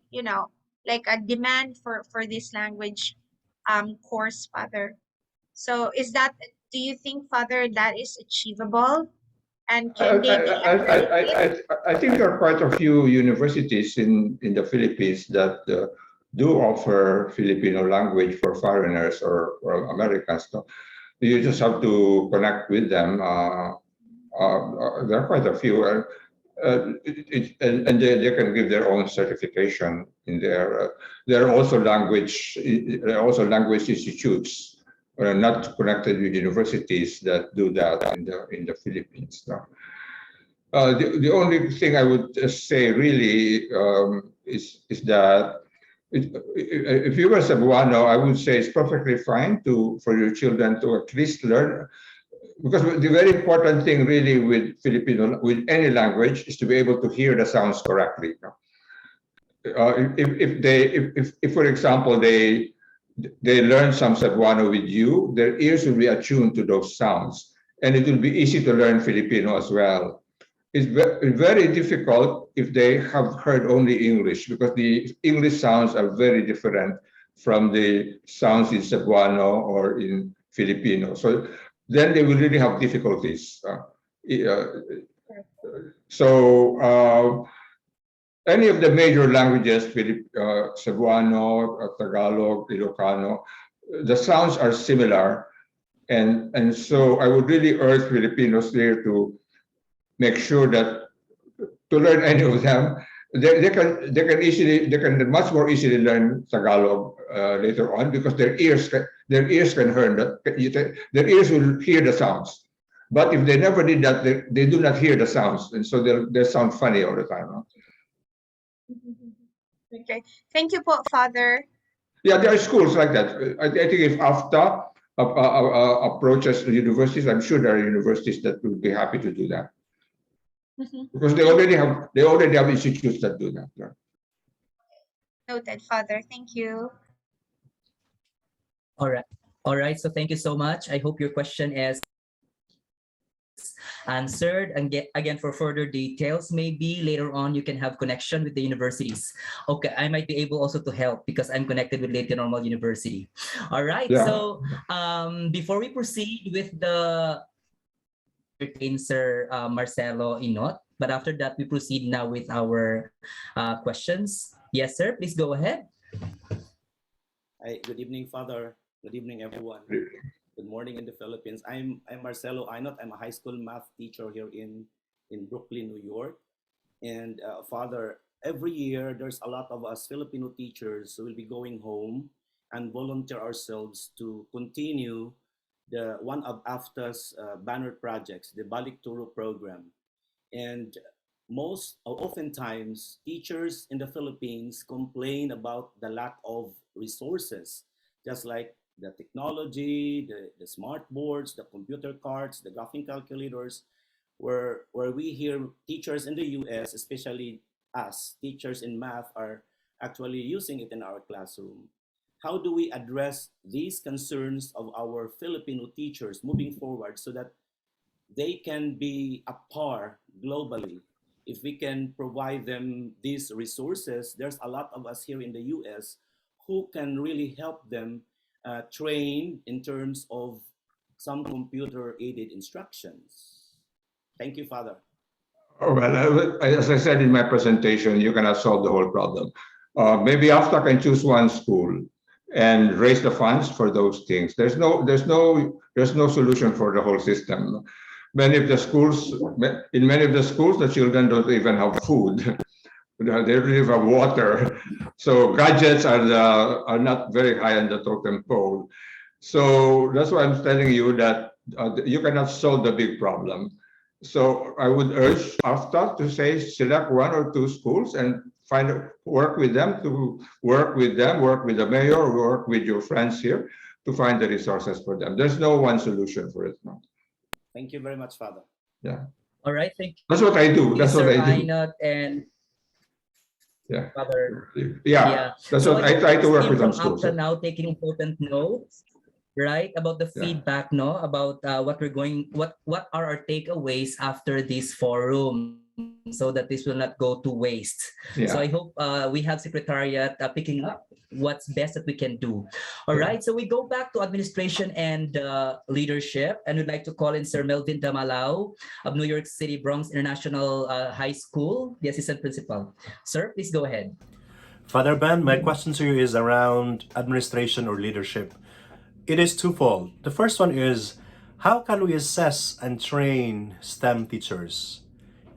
like a demand for this language course, Father? So do you think, Father, that is achievable? And I, can they be I, I, accredited? I think there are quite a few universities in the Philippines that do offer Filipino language for foreigners or Americans. No? You just have to connect with them. There are quite a few. And they can give their own certification in there. There are also language institutes not connected with universities that do that in the Philippines. No? The only thing I would say really is that if you were Cebuano, I would say it's perfectly fine for your children to at least learn, because the very important thing really with Filipino, with any language, is to be able to hear the sounds correctly. If for example they learn some Cebuano with you, their ears will be attuned to those sounds, and it will be easy to learn Filipino as well. It's very difficult if they have heard only English, because the English sounds are very different from the sounds in Cebuano or in Filipino. So then they will really have difficulties. Any of the major languages, Cebuano, Tagalog, Ilocano, the sounds are similar. And so I would really urge Filipinos there to make sure that to learn any of them, they can much more easily learn Tagalog later on, because their ears can learn that. Their ears will hear the sounds. But if they never did that, they do not hear the sounds, and so they sound funny all the time. Huh? Okay, thank you, Father. Yeah, there are schools like that. I think if AFTA approaches the universities, I'm sure there are universities that will be happy to do that. Because they already have institutes that do that. Yeah. Noted, Father. Thank you. All right. All right. So thank you so much. I hope your question is answered. And again, for further details, maybe later on you can have connection with the universities. Okay, I might be able also to help because I'm connected with Leyte Normal University. All right. Yeah. So before we proceed with the Sir Marcelo Inot, but after that we proceed now with our questions. Yes, sir. Please go ahead. Hi, good evening, Father. Good evening, everyone. Good morning in the Philippines. I'm Marcelo Ainot. I'm a high school math teacher here in Brooklyn, New York. And Father, every year there's a lot of us Filipino teachers who will be going home and volunteer ourselves to continue one of AFTA's banner projects, the Balik Turo program. And oftentimes teachers in the Philippines complain about the lack of resources, just like the technology, the smart boards, the computer cards, the graphing calculators, where we hear teachers in the US, especially us, teachers in math, are actually using it in our classroom. how do we address these concerns of our Filipino teachers moving forward so that they can be a par globally? If we can provide them these resources, there's a lot of us here in the US who can really help them train in terms of some computer aided instructions. Thank you, Father. Well, as I said in my presentation, you cannot solve the whole problem. Maybe AFTA can choose one school and raise the funds for those things. There's no solution for the whole system. In many of the schools, the children don't even have food. They don't even have water. So gadgets are not very high on the totem pole. So that's why I'm telling you that you cannot solve the big problem. So I would urge AFTA to say select one or two schools and work with them, work with the mayor, work with your friends here to find the resources for them. There's no one solution for it now. Thank you very much, Father. Yeah. All right, thank That's what I do. That's what Sir I do. Aynat and Yeah. Father. Yeah. That's So what I try to work team with some from schools. AFTA now taking important notes, right, about the Yeah. feedback, no, about what are our takeaways after this forum, so that this will not go to waste. Yeah. So I hope we have Secretariat picking up what's best that we can do. All right, so we go back to administration and leadership, and we'd like to call in Sir Melvin Damalao of New York City Bronx International High School, the assistant principal. Sir, please go ahead. Father Ben, my question to you is around administration or leadership. It is twofold. The first one is, how can we assess and train STEM teachers?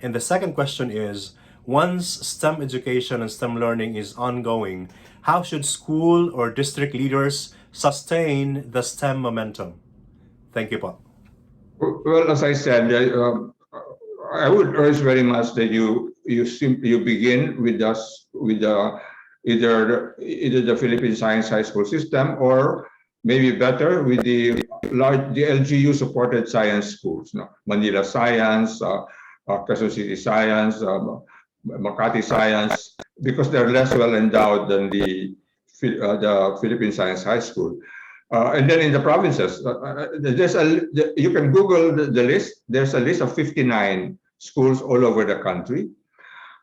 And the second question is, once STEM education and STEM learning is ongoing, how should school or district leaders sustain the STEM momentum? Thank you, Paul. Well, as I said, I would urge very much that you begin with either the Philippine Science High School system, or maybe better with the LGU supported science schools, no? Manila Science, Quezon City Science, Makati Science, because they're less well endowed than the Philippine Science High School. And then in the provinces, you can Google the list. There's a list of 59 schools all over the country.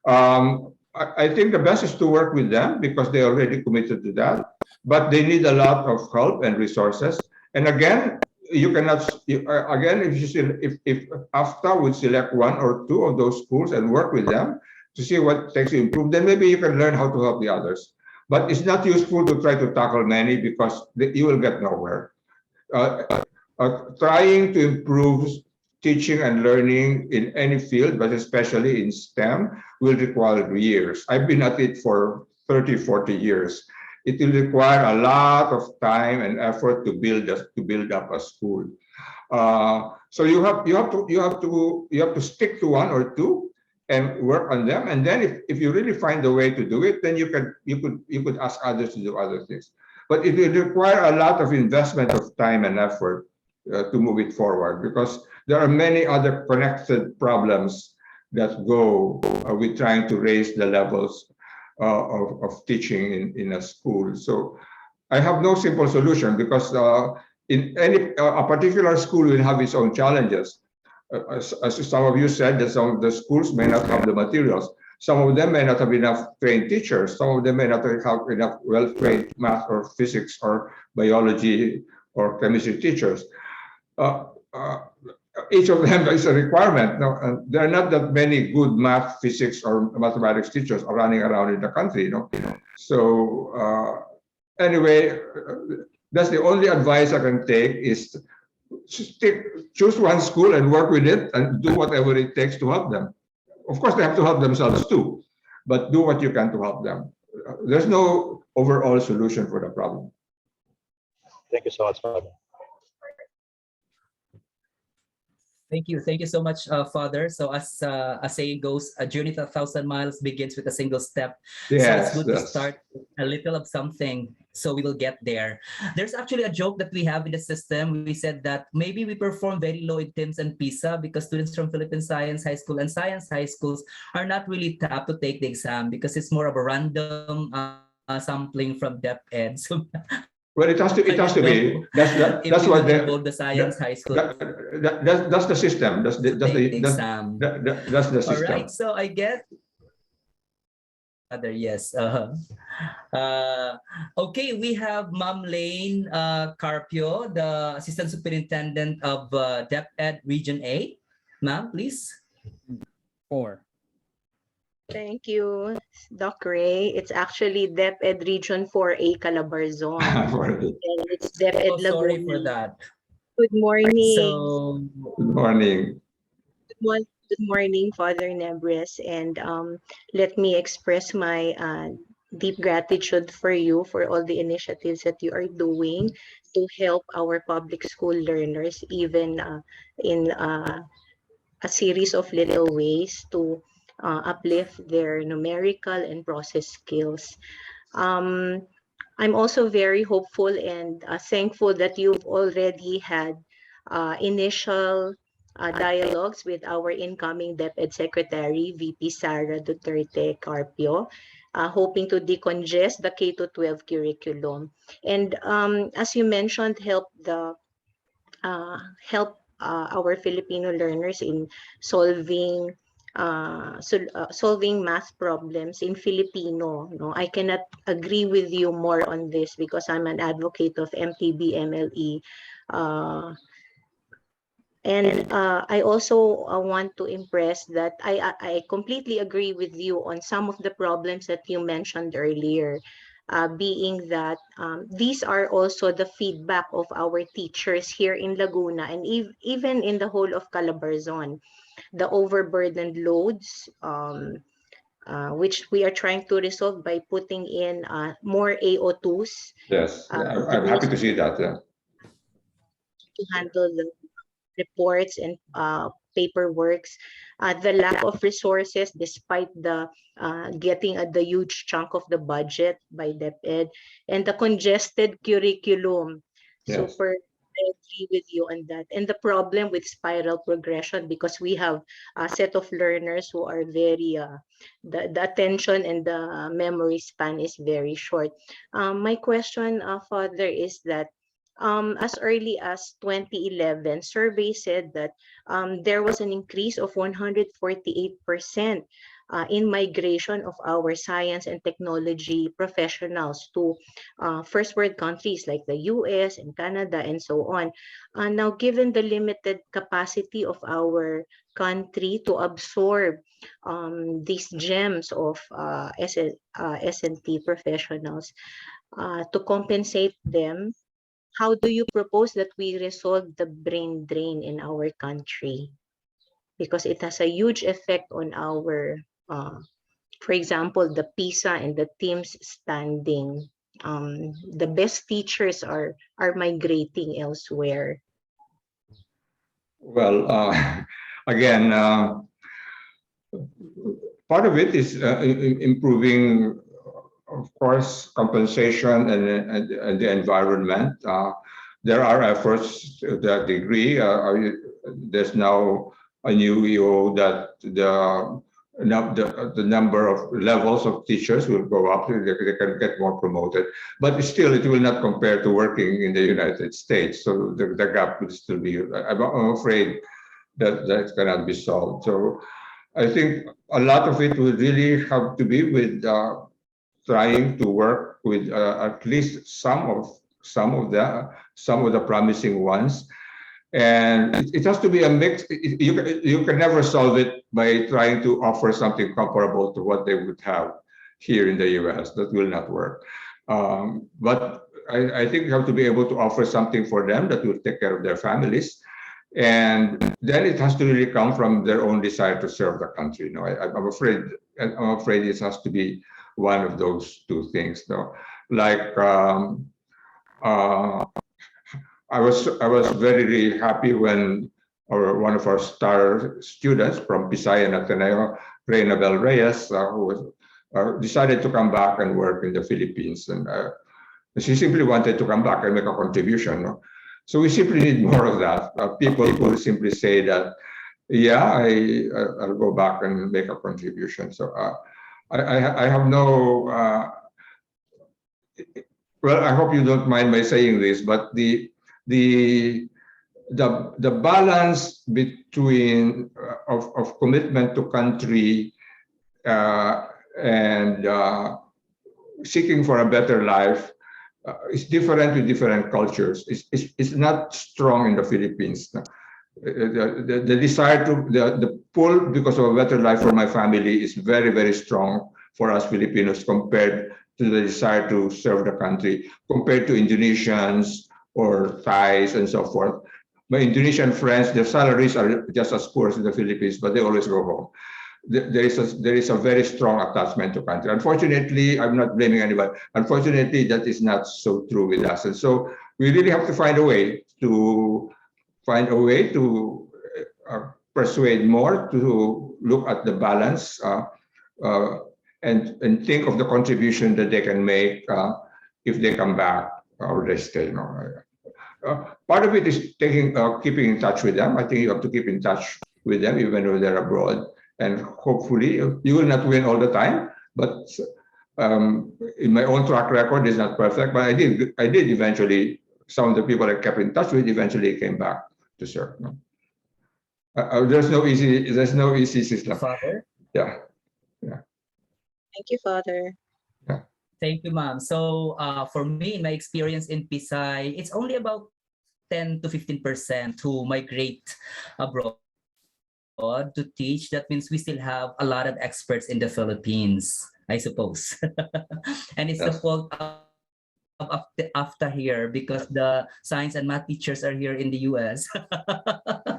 I think the best is to work with them because they already committed to that, but they need a lot of help and resources. And again, you cannot, if AFTA would select one or two of those schools and work with them to see what takes to improve, then maybe you can learn how to help the others. But it's not useful to try to tackle many because you will get nowhere. Trying to improve teaching and learning in any field, but especially in STEM, will require years. I've been at it for 30, 40 years. It will require a lot of time and effort to build up a school. So you have to stick to one or two and work on them. And then if you really find a way to do it, then you could ask others to do other things. But it will require a lot of investment of time and effort to move it forward, because there are many other connected problems that go with trying to raise the levels of teaching in a school. So I have no simple solution, because in a particular school will have its own challenges. As some of you said, that some of the schools may not have the materials. Some of them may not have enough trained teachers. Some of them may not have enough well-trained math or physics or biology or chemistry teachers. Each of them is a requirement. Now, there are not that many good math, physics, or mathematics teachers are running around in the country. So anyway, that's the only advice I can take, is choose one school and work with it and do whatever it takes to help them. Of course, they have to help themselves too, but do what you can to help them. There's no overall solution for the problem. Thank you so much, Father. Thank you so much, Father. So as a saying goes, a journey to 1,000 miles begins with a single step. Yes, so it's good yes. to start a little of something, so we will get there. There's actually a joke that we have in the system. We said that maybe we perform very low in TIMSS and PISA because students from Philippine Science High School and Science High Schools are not really tapped to take the exam, because it's more of a random sampling from DepEd. So Well, it has to. It I has to don't be. know if That's we what will involve the science that, high school that's the system. to take the exam. That's the All right, system. so I guess other yes. Okay, we have Ma'am Lane Carpio, the Assistant Superintendent of DepEd Region A. Ma'am, please. 4. Thank you, Doc Ray. It's actually DepEd Region 4A Calabarzon. And it's DepEd Oh, sorry for Laguna. that. Good morning. So, Good morning. Good morning, Father Nebres. And let me express my deep gratitude for you for all the initiatives that you are doing to help our public school learners, even in a series of little ways to uplift their numerical and process skills. I'm also very hopeful and thankful that you've already had initial dialogues with our incoming DepEd Secretary, VP Sara Duterte Carpio, hoping to decongest the K-12 curriculum. And as you mentioned, help our Filipino learners in solving math problems in Filipino. No, I cannot agree with you more on this because I'm an advocate of MTB MLE. And I also want to impress that I completely agree with you on some of the problems that you mentioned earlier, being that these are also the feedback of our teachers here in Laguna and even in the whole of Calabarzon. The overburdened loads, which we are trying to resolve by putting in more AO2s. Yes, I'm happy to see that. Yeah. To handle the reports and paperworks, the lack of resources despite the getting the huge chunk of the budget by DepEd, and the congested curriculum. Yes. Super, I agree with you on that. And the problem with spiral progression, because we have a set of learners who are very, the attention and the memory span is very short. My question, Father, is that as early as 2011, survey said that there was an increase of 148% in migration of our science and technology professionals to first world countries like the US and Canada and so on. Now, given the limited capacity of our country to absorb these gems of S&T professionals, to compensate them, how do you propose that we resolve the brain drain in our country? Because it has a huge effect on our, for example, the PISA and the TIMSS standing. The best teachers are migrating elsewhere. Well, again, part of it is improving, of course, compensation and the environment. There are efforts to that degree. There's now a new EO that the number of levels of teachers will go up. They can get more promoted, but still, it will not compare to working in the United States. So the gap will still be. I'm afraid that cannot be solved. So I think a lot of it will really have to be with trying to work with at least some of the promising ones, and it has to be a mix. You can never solve it by trying to offer something comparable to what they would have here in the U.S. That will not work. But I think you have to be able to offer something for them that will take care of their families. And then it has to really come from their own desire to serve the country. I'm afraid it has to be one of those two things. Like I was very happy when one of our star students from Visayan Ateneo, Reina Bel Reyes, who decided to come back and work in the Philippines, and she simply wanted to come back and make a contribution. So we simply need more of that. People will simply say that, yeah, I'll go back and make a contribution. So I have no well, I hope you don't mind my saying this, but the the balance between of commitment to country and seeking for a better life is different with different cultures. It's not strong in the Philippines. The desire to the pull because of a better life for my family is very, very strong for us Filipinos compared to the desire to serve the country, compared to Indonesians or Thais and so forth. My Indonesian friends, their salaries are just as poor as in the Philippines, but they always go home. There is a very strong attachment to country. Unfortunately, I'm not blaming anybody. Unfortunately, that is not so true with us, and so we really have to find a way to persuade more to look at the balance uh, and think of the contribution that they can make if they come back or they stay. Part of it is keeping in touch with them. I think you have to keep in touch with them even when they're abroad, and hopefully you will not win all the time. But in my own track record, it's not perfect, but I did eventually. Some of the people I kept in touch with eventually came back to serve. There's no easy system. Father? Yeah. Thank you, Father. Thank you, ma'am. So for me, in my experience in Pisay, it's only about 10 to 15% who migrate abroad to teach. That means we still have a lot of experts in the Philippines, I suppose. And it's the Yes. fault of the AFTA here because the science and math teachers are here in the US.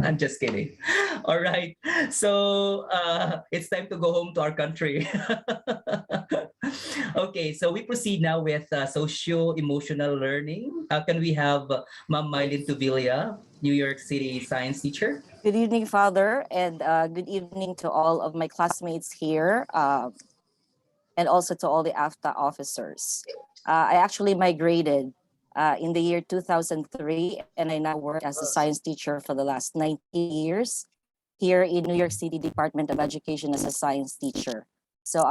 I'm just kidding. All right. So it's time to go home to our country. Okay, so we proceed now with socio-emotional learning. Can we have Ma'am Mylene Tuvilla, New York City science teacher? Good evening, Father, and good evening to all of my classmates here, and also to all the AFTA officers. I actually migrated in the year 2003, and I now work as a science teacher for the last 19 years here in New York City Department of Education as a science teacher. So,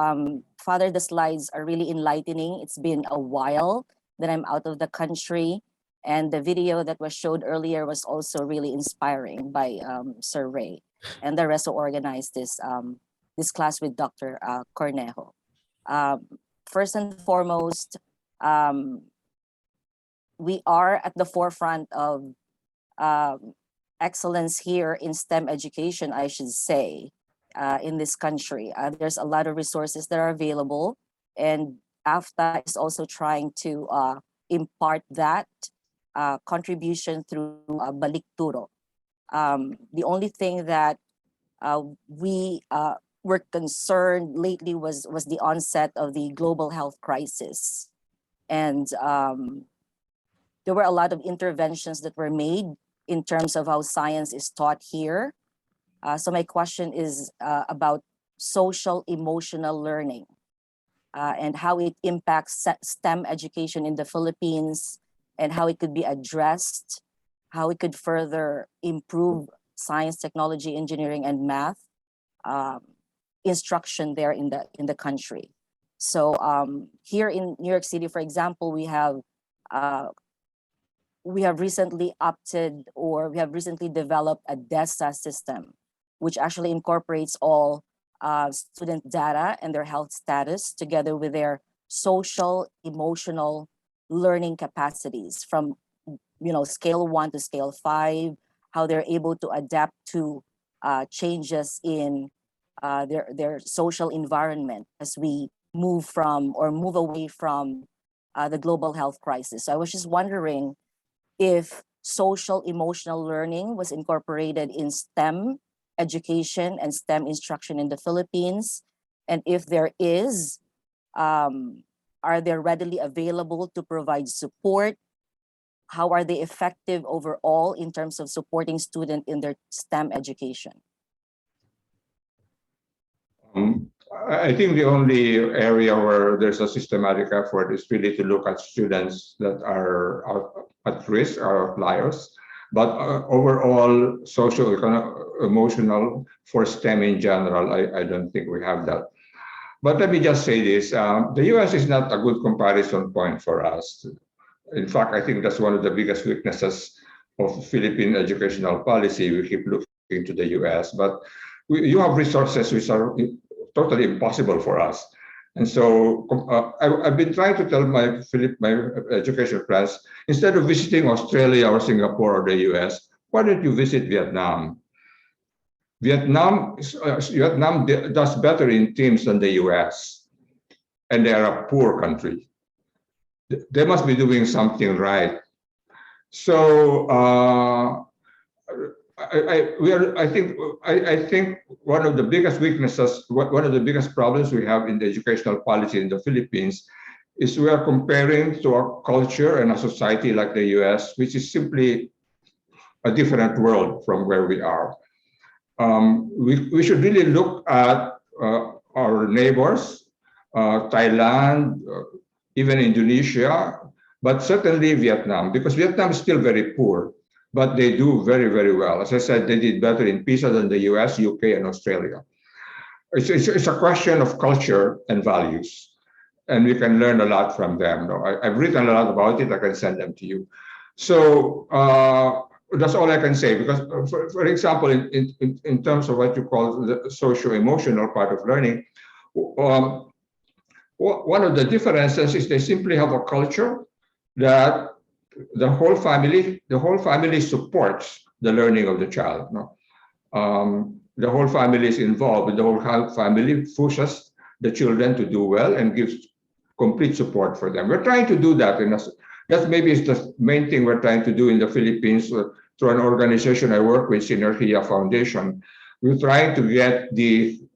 Father, the slides are really enlightening. It's been a while that I'm out of the country. And the video that was showed earlier was also really inspiring by Sir Ray and the rest who organized this class with Dr. Cornejo. First and foremost, we are at the forefront of excellence here in STEM education, I should say, in this country. There's a lot of resources that are available, and AFTA is also trying to impart that contribution through Balikturo. The only thing that we were concerned lately was the onset of the global health crisis. And there were a lot of interventions that were made in terms of how science is taught here. So my question is about social emotional learning and how it impacts STEM education in the Philippines and how it could be addressed, how it could further improve science, technology, engineering, and math instruction there in the country. So here in New York City, for example, we have recently developed a DESA system, which actually incorporates all student data and their health status together with their social, emotional learning capacities from scale 1 to scale 5, how they're able to adapt to changes in their social environment as we move away from the global health crisis. So I was just wondering if social emotional learning was incorporated in STEM education and STEM instruction in the Philippines, and if there is, are they readily available to provide support? How are they effective overall in terms of supporting students in their STEM education? I think the only area where there's a systematic effort is really to look at students that are at risk, are outliers. But overall, social, emotional for STEM in general, I don't think we have that. But let me just say this, the US is not a good comparison point for us. In fact, I think that's one of the biggest weaknesses of Philippine educational policy. We keep looking to the US, but you have resources which are totally impossible for us. And so I've been trying to tell my education class, instead of visiting Australia or Singapore or the US, why don't you visit Vietnam? Vietnam does better in teams than the US, and they are a poor country. They must be doing something right. So I think one of the biggest weaknesses, one of the biggest problems we have in the educational policy in the Philippines is we are comparing to a culture and a society like the US, which is simply a different world from where we are. We should really look at our neighbors, Thailand, even Indonesia, but certainly Vietnam, because Vietnam is still very poor, but they do very, very well. As I said, they did better in PISA than the US, UK, and Australia. It's a question of culture and values, and we can learn a lot from them. I've written a lot about it. I can send them to you. So that's all I can say, because, for example, in terms of what you call the socio-emotional part of learning, one of the differences is they simply have a culture that the whole family supports the learning of the child. No? The whole family is involved, and the whole family pushes the children to do well and gives complete support for them. We're trying to do that, and that maybe is the main thing we're trying to do in the Philippines through an organization I work with, Synergia Foundation. We're trying to get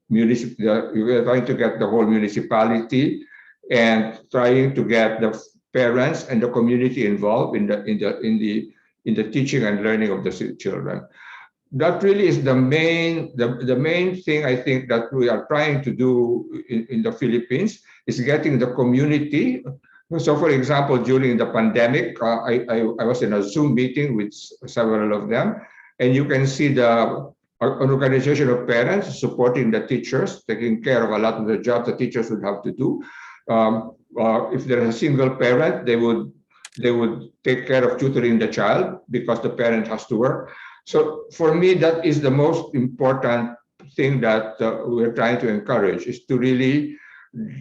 we're trying to get the whole municipality and trying to get the parents and the community involved in the teaching and learning of the children. That really is the main thing I think that we are trying to do in the Philippines, is getting the community. So, for example, during the pandemic, I was in a Zoom meeting with several of them, and you can see an organization of parents supporting the teachers, taking care of a lot of the jobs the teachers would have to do. If there is a single parent, they would take care of tutoring the child because the parent has to work. So for me, that is the most important thing that we're trying to encourage, is to really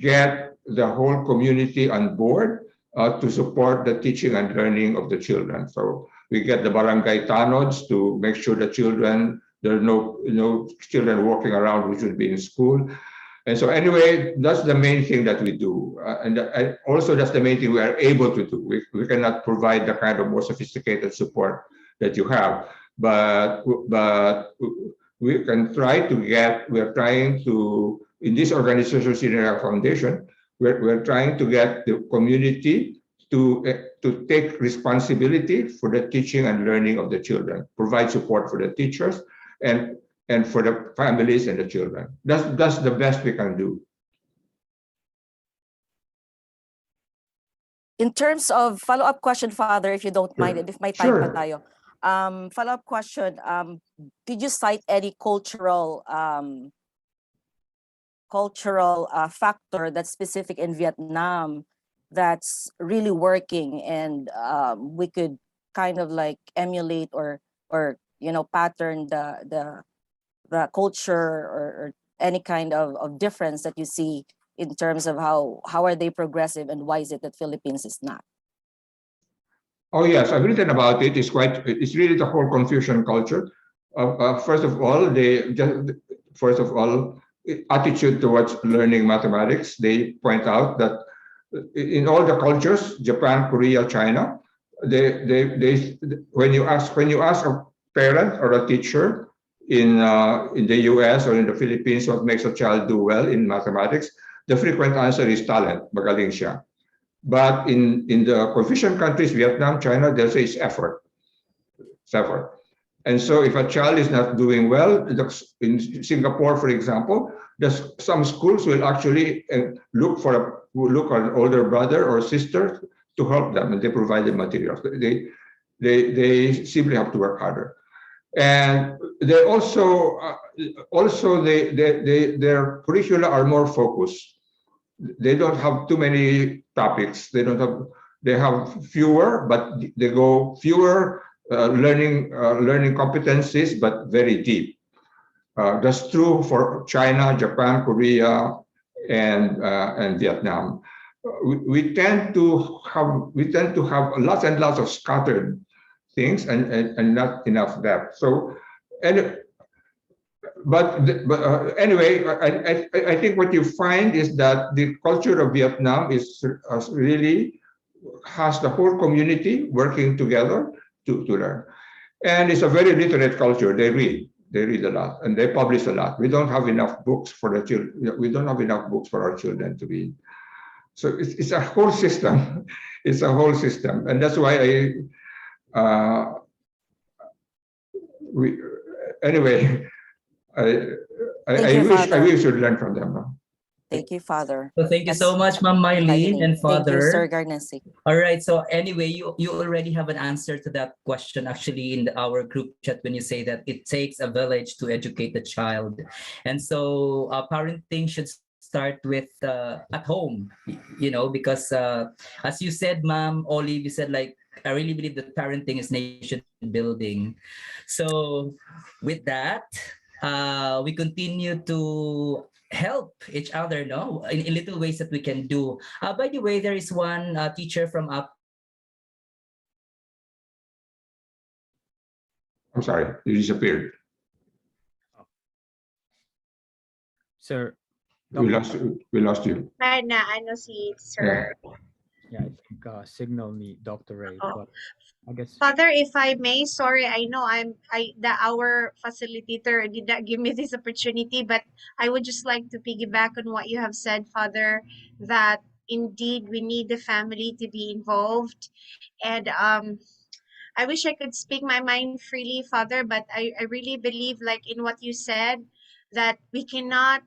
get the whole community on board to support the teaching and learning of the children. So we get the barangay tanods to make sure the children, there are no children walking around who should be in school. And so anyway, that's the main thing that we do. And also that's the main thing we are able to do. We cannot provide the kind of more sophisticated support that you have. But we can try to get, we're trying to, in this organization, Synergia Foundation, we're trying to get the community to take responsibility for the teaching and learning of the children, provide support for the teachers and for the families and the children. That's the best we can do. In terms of follow-up question, Father, if you don't mind, and if may time pa tayo. Follow-up question, did you cite any cultural factor that's specific in Vietnam that's really working, and we could kind of like emulate or pattern the culture or any kind of difference that you see in terms of how are they progressive, and why is it that Philippines is not? Oh yes, I've written about it. It's really the whole Confucian culture. First of all, attitude towards learning mathematics. They point out that in all the cultures, Japan, Korea, China, when you ask a parent or a teacher in the US or in the Philippines what makes a child do well in mathematics, the frequent answer is talent, magaling siya. But in the Confucian countries, Vietnam, China, they'll say it's effort. It's effort. And so if a child is not doing well, in Singapore, for example, some schools will actually look for an older brother or sister to help them, and they provide the materials. They simply have to work harder. And they also their curricula are more focused. They don't have too many topics. They have fewer, but they go fewer learning competencies, but very deep. That's true for China, Japan, Korea, and Vietnam. We tend to have lots and lots of scattered things and not enough depth. So, and anyway, I think what you find is that the culture of Vietnam is really has the whole community working together to learn. And it's a very literate culture. They read a lot, and they publish a lot. We don't have enough books for the children. We don't have enough books for our children to read. So it's a whole system. It's a whole system, and that's why anyway, I wish we should learn from them. Thank you, Father. So thank you so much, Ma'am Mylene and Father. Thank you, Sir Garnesi. All right. So anyway, you already have an answer to that question actually in our group chat when you say that it takes a village to educate the child, and so parenting should start with at home, because as you said, Ma'am Olive, you said like I really believe that parenting is nation building. So with that, we continue to help each other, no, in little ways that we can do. By the way, there is one teacher from up. I'm sorry, you disappeared. Sir, we lost you. Ano si Sir. Yeah, I think signal me, Dr. Ray. But I guess Father, if I may, sorry, I know our facilitator did not give me this opportunity, but I would just like to piggyback on what you have said, Father, that indeed we need the family to be involved. And I wish I could speak my mind freely, Father, but I really believe like in what you said, that we cannot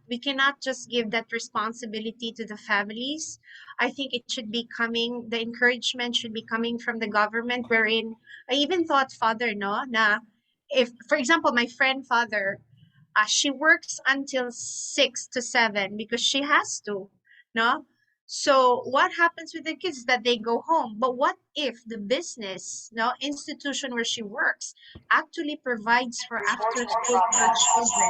just give that responsibility to the families. I think it should be coming, the encouragement should be coming from the government, wherein I even thought, Father, no, na if, for example, my friend Father, she works until 6 to 7 because she has to, no? So what happens with the kids is that they go home. But what if the business, no, institution where she works actually provides for after school for her children?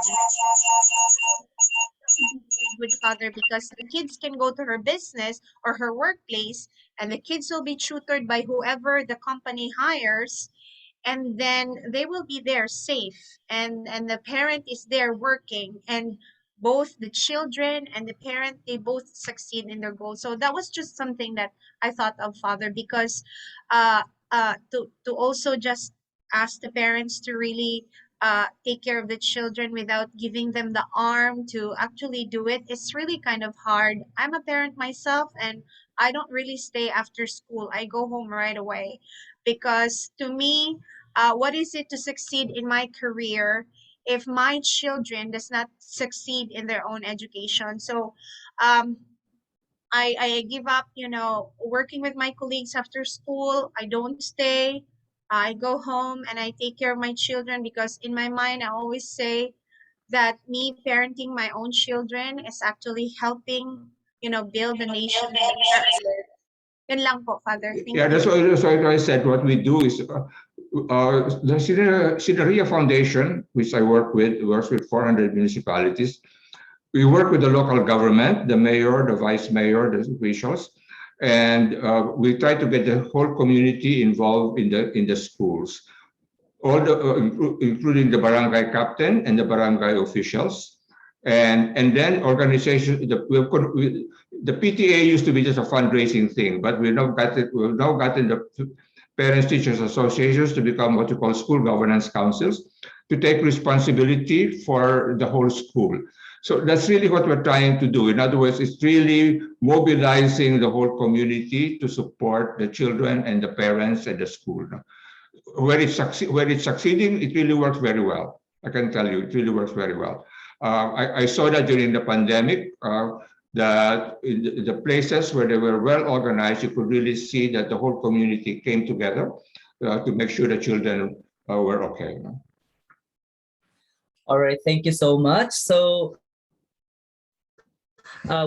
Good, Father, because the kids can go to her business or her workplace, and the kids will be tutored by whoever the company hires, and then they will be there safe, and the parent is there working, and both the children and the parent, they both succeed in their goals. So that was just something that I thought of, Father, because to also just ask the parents to really take care of the children without giving them the arm to actually do it, it's really kind of hard. I'm a parent myself, and I don't really stay after school. I go home right away, because to me, what is it to succeed in my career if my children does not succeed in their own education? So I give up, working with my colleagues after school. I don't stay. I go home and I take care of my children, because in my mind, I always say that me parenting my own children is actually helping, build the nation. Yun lang po, Father. Thank you. That's why I said what we do is the Synergia Foundation, which I work with, works with 400 municipalities. We work with the local government, the mayor, the vice mayor, the officials, and we try to get the whole community involved in the schools, including the barangay captain and the barangay officials. And then organization, the PTA used to be just a fundraising thing, but we've now gotten the parents teachers associations to become what you call school governance councils, to take responsibility for the whole school. So that's really what we're trying to do. In other words, it's really mobilizing the whole community to support the children and the parents and the school. Where it's succeeding, it really works very well. I can tell you, it really works very well. I saw that during the pandemic, that in the places where they were well organized, you could really see that the whole community came together to make sure the children were okay. All right, thank you so much. So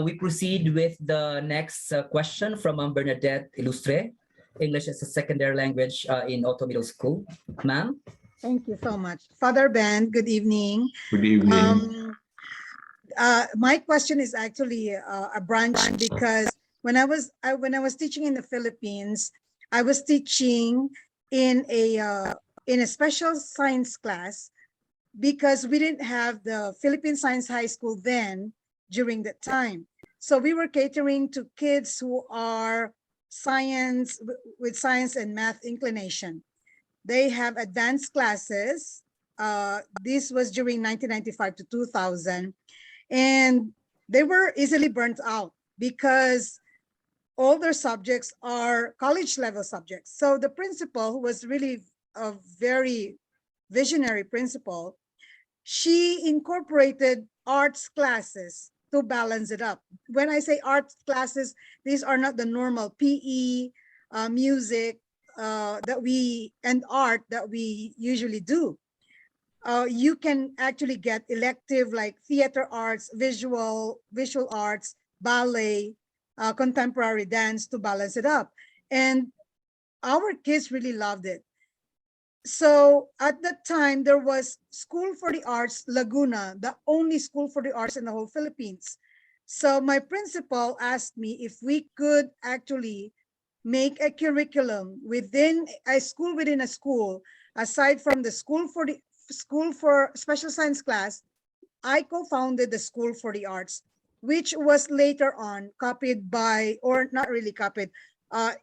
we proceed with the next question from Bernadette Ilustre, English as a secondary language in Auto Middle School. Ma'am? Thank you so much. Father Ben, good evening. Good evening. My question is actually a branch because when I was teaching in the Philippines, I was teaching in a special science class because we didn't have the Philippine Science High School then during that time. So we were catering to kids who are with science and math inclination. They have advanced classes. This was during 1995 to 2000. And they were easily burnt out because all their subjects are college level subjects. So the principal, who was really a very visionary principal, she incorporated arts classes to balance it up. When I say arts classes, these are not the normal PE, music, and art that we usually do. You can actually get elective like theater arts, visual arts, ballet, contemporary dance to balance it up. And our kids really loved it. So at that time, there was School for the Arts Laguna, the only school for the arts in the whole Philippines. So my principal asked me if we could actually make a curriculum within a school, aside from the school for special science class. I co-founded the School for the Arts, which was later on copied by, or not really copied,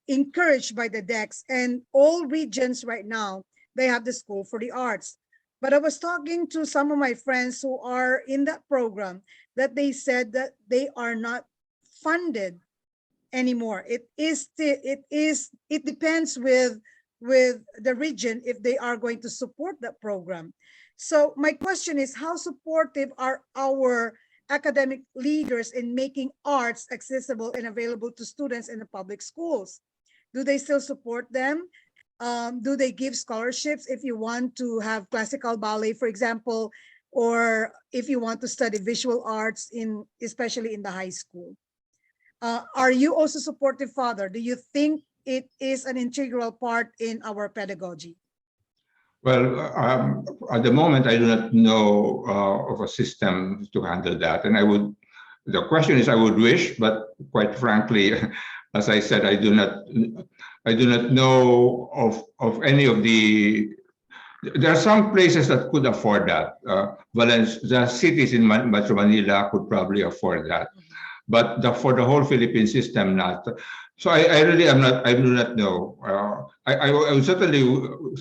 encouraged by the DEX, and all regions right now, they have the School for the Arts. But I was talking to some of my friends who are in that program that they said that they are not funded anymore. It depends with the region if they are going to support that program. So my question is, how supportive are our academic leaders in making arts accessible and available to students in the public schools? Do they still support them? Do they give scholarships if you want to have classical ballet, for example, or if you want to study visual arts especially in the high school? Are you also supportive, Father? Do you think it is an integral part in our pedagogy? Well, at the moment, I do not know of a system to handle that. And the question is, I would wish, but quite frankly, as I said, I do not know of any of the. There are some places that could afford that. The cities in Metro Manila could probably afford that, but for the whole Philippine system, not. So I really am not. I do not know. I would certainly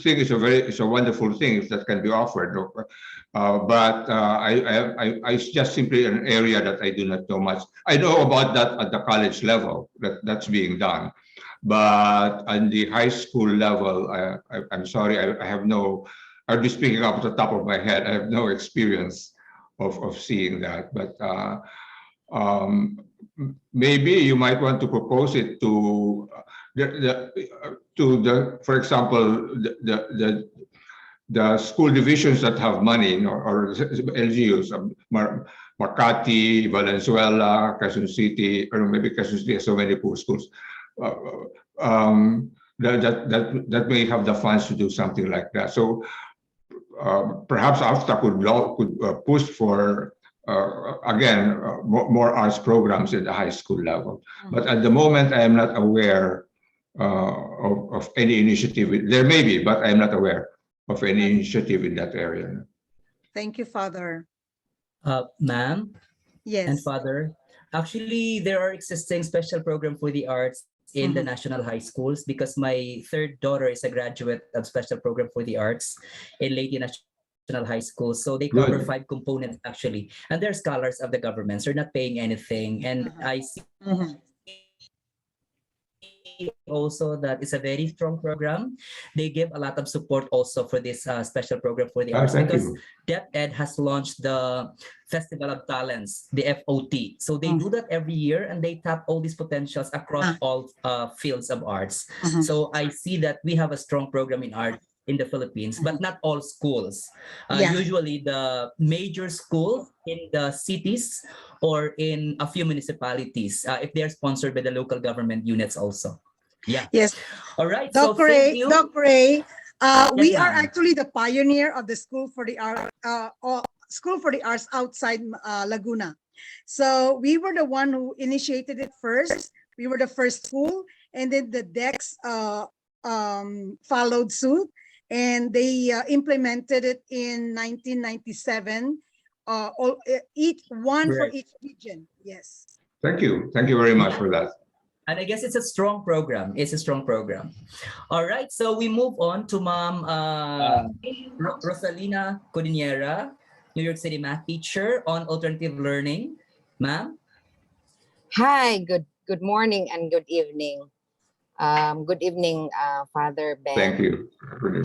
think it's a wonderful thing if that can be offered. But it's just simply an area that I do not know much. I know about that at the college level that's being done, but on the high school level, I'm sorry, I have no. I'll be speaking up at the top of my head. I have no experience of seeing that, but. Maybe you might want to propose it to for example, the school divisions that have money, or LGUs, Makati, Valenzuela, Quezon City, or maybe Quezon City has so many poor schools. That may have the funds to do something like that. So perhaps AFTA could push for. Again, more arts programs at the high school level. But at the moment, I am not aware of any initiative. There may be, but I am not aware of any initiative in that area. Thank you, Father. Ma'am? Yes. And Father? Actually, there are existing special program for the arts in the national high schools, because my third daughter is a graduate of special program for the arts in Leyte National High School. So they cover 5 components actually, and they're scholars of the governments. They're not paying anything, and I see also that it's a very strong program. They give a lot of support also for this special program for the arts, because DepEd has launched the Festival of Talents, the FOT. So they do that every year, and they tap all these potentials across all fields of arts. So I see that we have a strong program in art in the Philippines, but not all schools. Yeah. Usually the major schools in the cities or in a few municipalities, if they're sponsored by the local government units also. Yeah. Yes. All right. So Doc thank Ray, you. Doc Ray, Yes, we are ma'am. actually the pioneer of the School for the School for the Arts outside Laguna. So we were the one who initiated it first. We were the first school, and then the DEX followed suit, and they implemented it in 1997. Each one for Right. each region. Yes. Thank you. Thank you very much for that. And I guess it's a strong program. It's a strong program. All right. So we move on to Ma'am Rosalina Codinera, New York City math teacher on alternative learning. Ma'am? Hi, good morning and good evening. Good evening, Father Ben. Thank you.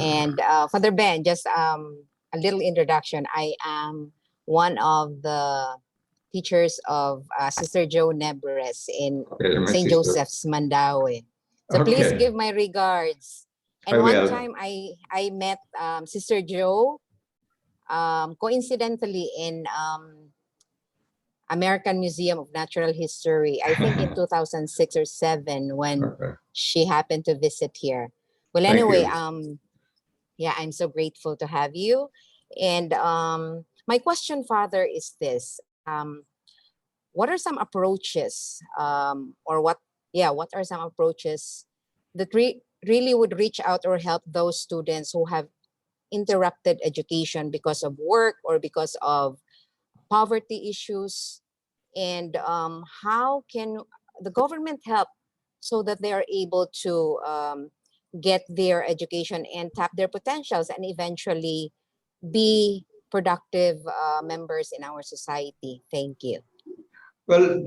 And Father Ben, just a little introduction. I am one of the teachers of Sister Jo Nebres in my St. sister. Joseph's, Mandaue. So please Okay. give my regards. And I one will. time I met Sister Jo coincidentally in American Museum of Natural History, I think in 2006 or 7 when she happened to visit here. Well, Thank anyway, you. yeah, I'm so grateful to have you. And my question, Father, is this. What are some approaches what are some approaches that really would reach out or help those students who have interrupted education because of work or because of poverty issues, and how can the government help so that they are able to get their education and tap their potentials and eventually be productive members in our society? Thank you. Well,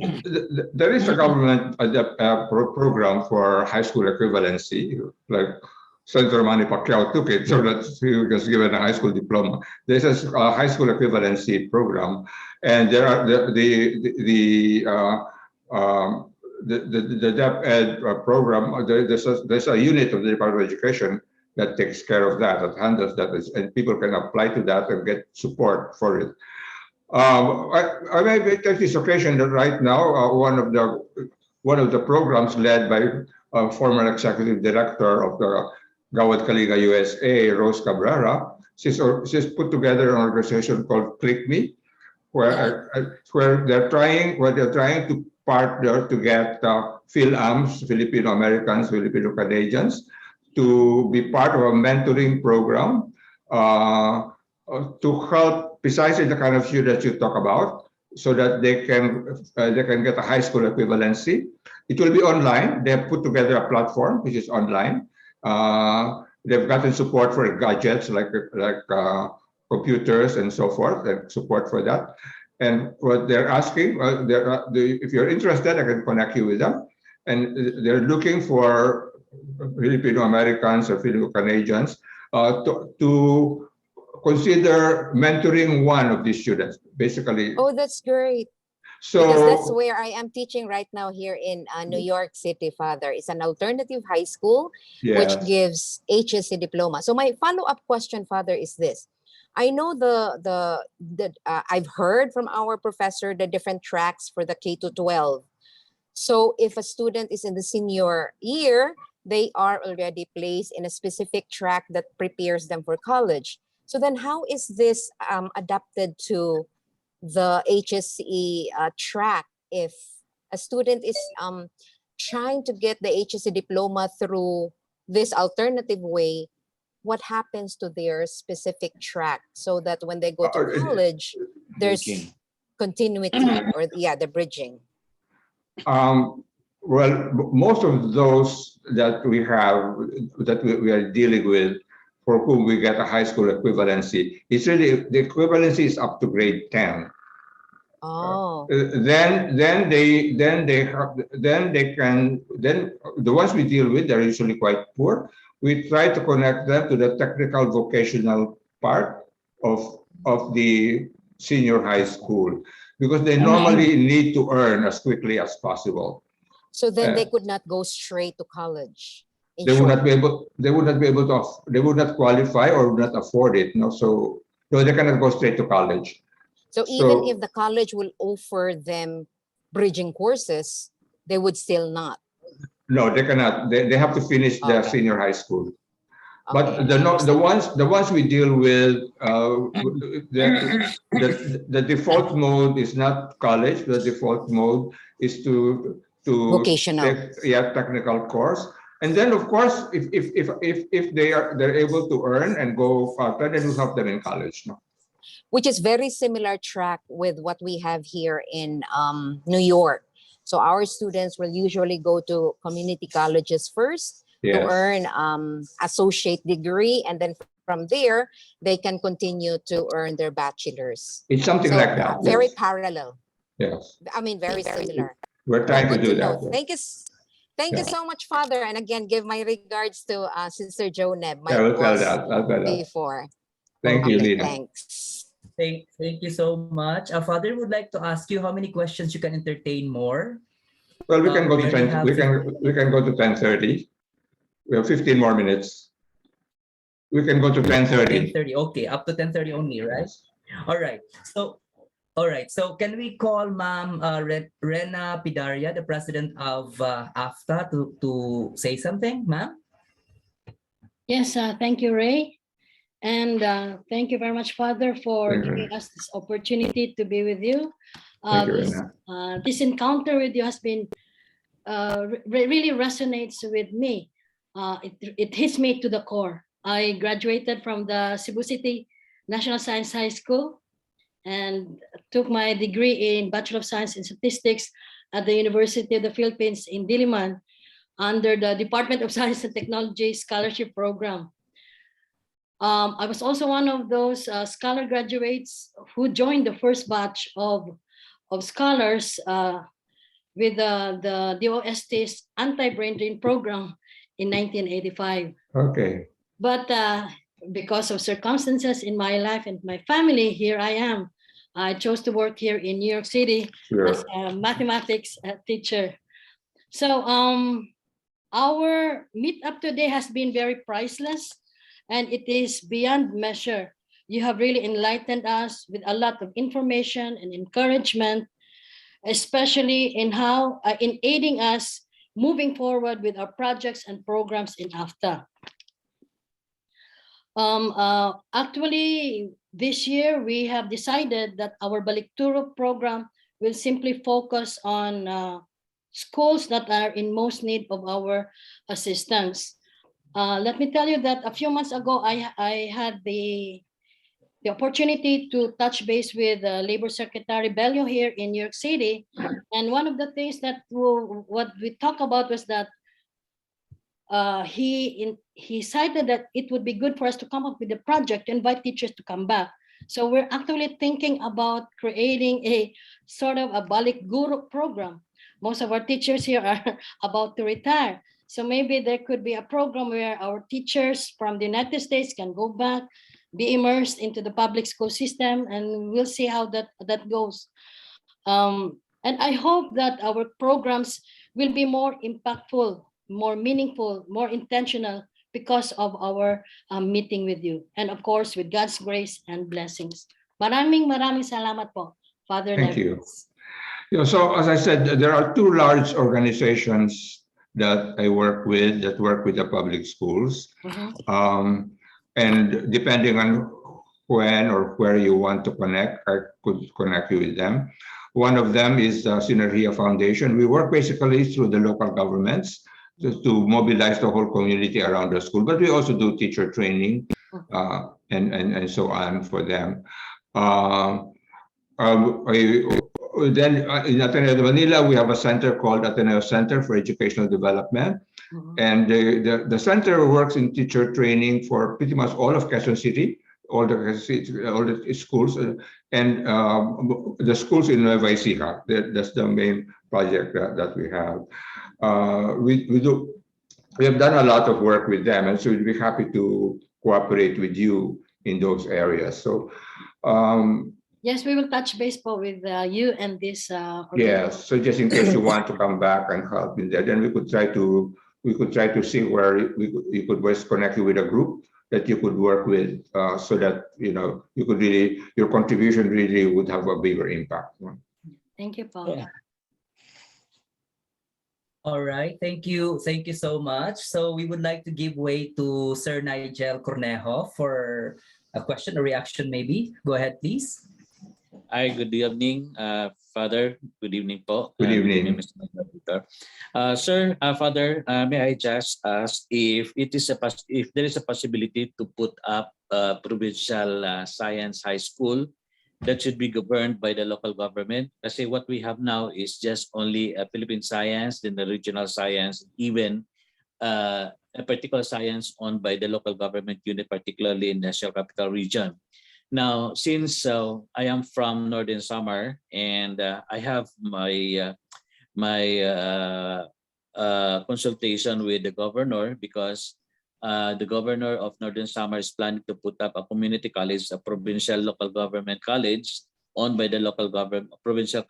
there is a government program for high school equivalency, like Senator Manny Pacquiao took it, so that he was given a high school diploma. There's a high school equivalency program, and there are the DepEd Ed program. There's a unit of the Department of Education that takes care of that, that handles that, and people can apply to that and get support for it. I may take this occasion that right now one of the programs led by former executive director of the Gawad Kaliga USA, Rose Cabrera, she's put together an organization called Click Me, where they're trying to partner to get Phil-Ams, Filipino Americans, Filipino Canadians, to be part of a mentoring program to help precisely the kind of students you talk about, so that they can get a high school equivalency. It will be online. They have put together a platform which is online. They've gotten support for gadgets like computers and so forth, and support for that. And what they're asking, if you're interested, I can connect you with them. And they're looking for Filipino Americans or Filipino Canadians to consider mentoring one of these students, basically. Oh, that's great. So because that's where I am teaching right now here in New York City, Father. It's an alternative high school which yes. gives HSC diploma. So my follow-up question, Father, is this. I know I've heard from our professor the different tracks for the K to 12. So if a student is in the senior year, they are already placed in a specific track that prepares them for college. So then how is this adapted to the HSE track if a student is trying to get the HSE diploma through this alternative way? What happens to their specific track so that when they go to college, there's continuity or the bridging? Well, most of those that we have, that we are dealing with, for whom we get a high school equivalency, it's really, the equivalency is up to grade 10. Oh. Then the ones we deal with, they're usually quite poor. We try to connect them to the technical vocational part of the senior high school, because they normally need to earn as quickly as possible. So then they could not go straight to college they would not be able. They would not be able to. They would not qualify or would not afford it. No, so no, they cannot go straight to college. So even if the college will offer them bridging courses, they would still not. No, they cannot. They have to finish their Okay. senior high school. Okay, But I the understand. ones we deal with, the default mode is not college. The default mode is to Vocational. take technical course. And then of course, if they're able to earn and go further, then we help them in college. No? Which is very similar track with what we have here in New York. So our students will usually go to community colleges first to Yes. earn associate degree, and then from there they can continue to earn their bachelor's. It's something So like that. very Yes. parallel. Yes. I mean, very similar. We're trying to Good do to know. that. Thank you Yeah. so much, Father. And again, give my regards to Sister Joneb, my Yeah, we'll tell boss that. I'll tell that. before. Thank you, Okay, Lina. thanks. Thank you so much. Father would like to ask you how many questions you can entertain more. Well, we can go We to already 10. have We can go to 10:30. We have 15 more minutes. We can go to 10:30. 10:30. Okay, up to 10:30 only, right? Yes. All right. So can we call Ma'am Rena Pidaria, the president of AFTA, to say something, ma'am? Yes, thank you, Ray. And thank you very much, Father, for Thank you. giving us this opportunity to be with you. Thank you, Rena. This encounter with you has been really resonates with me. It hits me to the core. I graduated from the Cebu City National Science High School and took my degree in Bachelor of Science in Statistics at the University of the Philippines in Diliman under the Department of Science and Technology Scholarship Program. I was also one of those scholar graduates who joined the first batch of scholars with the DOST's anti-brain drain program in 1985. Okay. But because of circumstances in my life and my family, here I am. I chose to work here in New York City as a mathematics teacher. So our meetup today has been very priceless, and it is beyond measure. You have really enlightened us with a lot of information and encouragement, especially in how in aiding us moving forward with our projects and programs in AFTA. Actually, this year we have decided that our Balikturo program will simply focus on schools that are in most need of our assistance. Let me tell you that a few months ago, I had the opportunity to touch base with Labor Secretary Bello here in New York City. And one of the things that what we talked about was that he cited that it would be good for us to come up with a project to invite teachers to come back. So we're actually thinking about creating a sort of a Balik Guru program. Most of our teachers here are about to retire. So maybe there could be a program where our teachers from the United States can go back, be immersed into the public school system, and we'll see how that goes. And I hope that our programs will be more impactful, more meaningful, more intentional because of our meeting with you. And of course, with God's grace and blessings. Maraming salamat po, Father Thank Nebres. you. So as I said, there are two large organizations that I work with that work with the public schools. And depending on when or where you want to connect, I could connect you with them. One of them is the Synergia Foundation. We work basically through the local governments to mobilize the whole community around the school, but we also do teacher training and so on for them. Then in Ateneo de Manila, we have a center called Ateneo Center for Educational Development. And the center works in teacher training for pretty much all of Quezon City, all the schools, and the schools in Nueva Ecija. That's the main project that we have. We have done a lot of work with them, and so we'd be happy to cooperate with you in those areas. So. Yes, we will touch base with you and this. Yes, so just in case you want to come back and help in there, then we we could try to see where you could best connect you with a group that you could work with, so that you could really, your contribution really would have a bigger impact. Thank you, Paul. Yeah. All right, thank you so much. So we would like to give way to Sir Nigel Cornejo for a question or reaction maybe. Go ahead, please. Hi, good evening, Father. Good evening po. Good evening. Mr. Moderator. Sir, Father, may I just ask if if there is a possibility to put up a provincial science high school that should be governed by the local government? Kasi what we have now is just only a Philippine science, then the regional science, even a particular science owned by the local government unit, particularly in the National Capital Region. Now, since I am from Northern Samar and I have my consultation with the governor, because the governor of Northern Samar is planning to put up a community college, a provincial local government college owned by the local government, provincial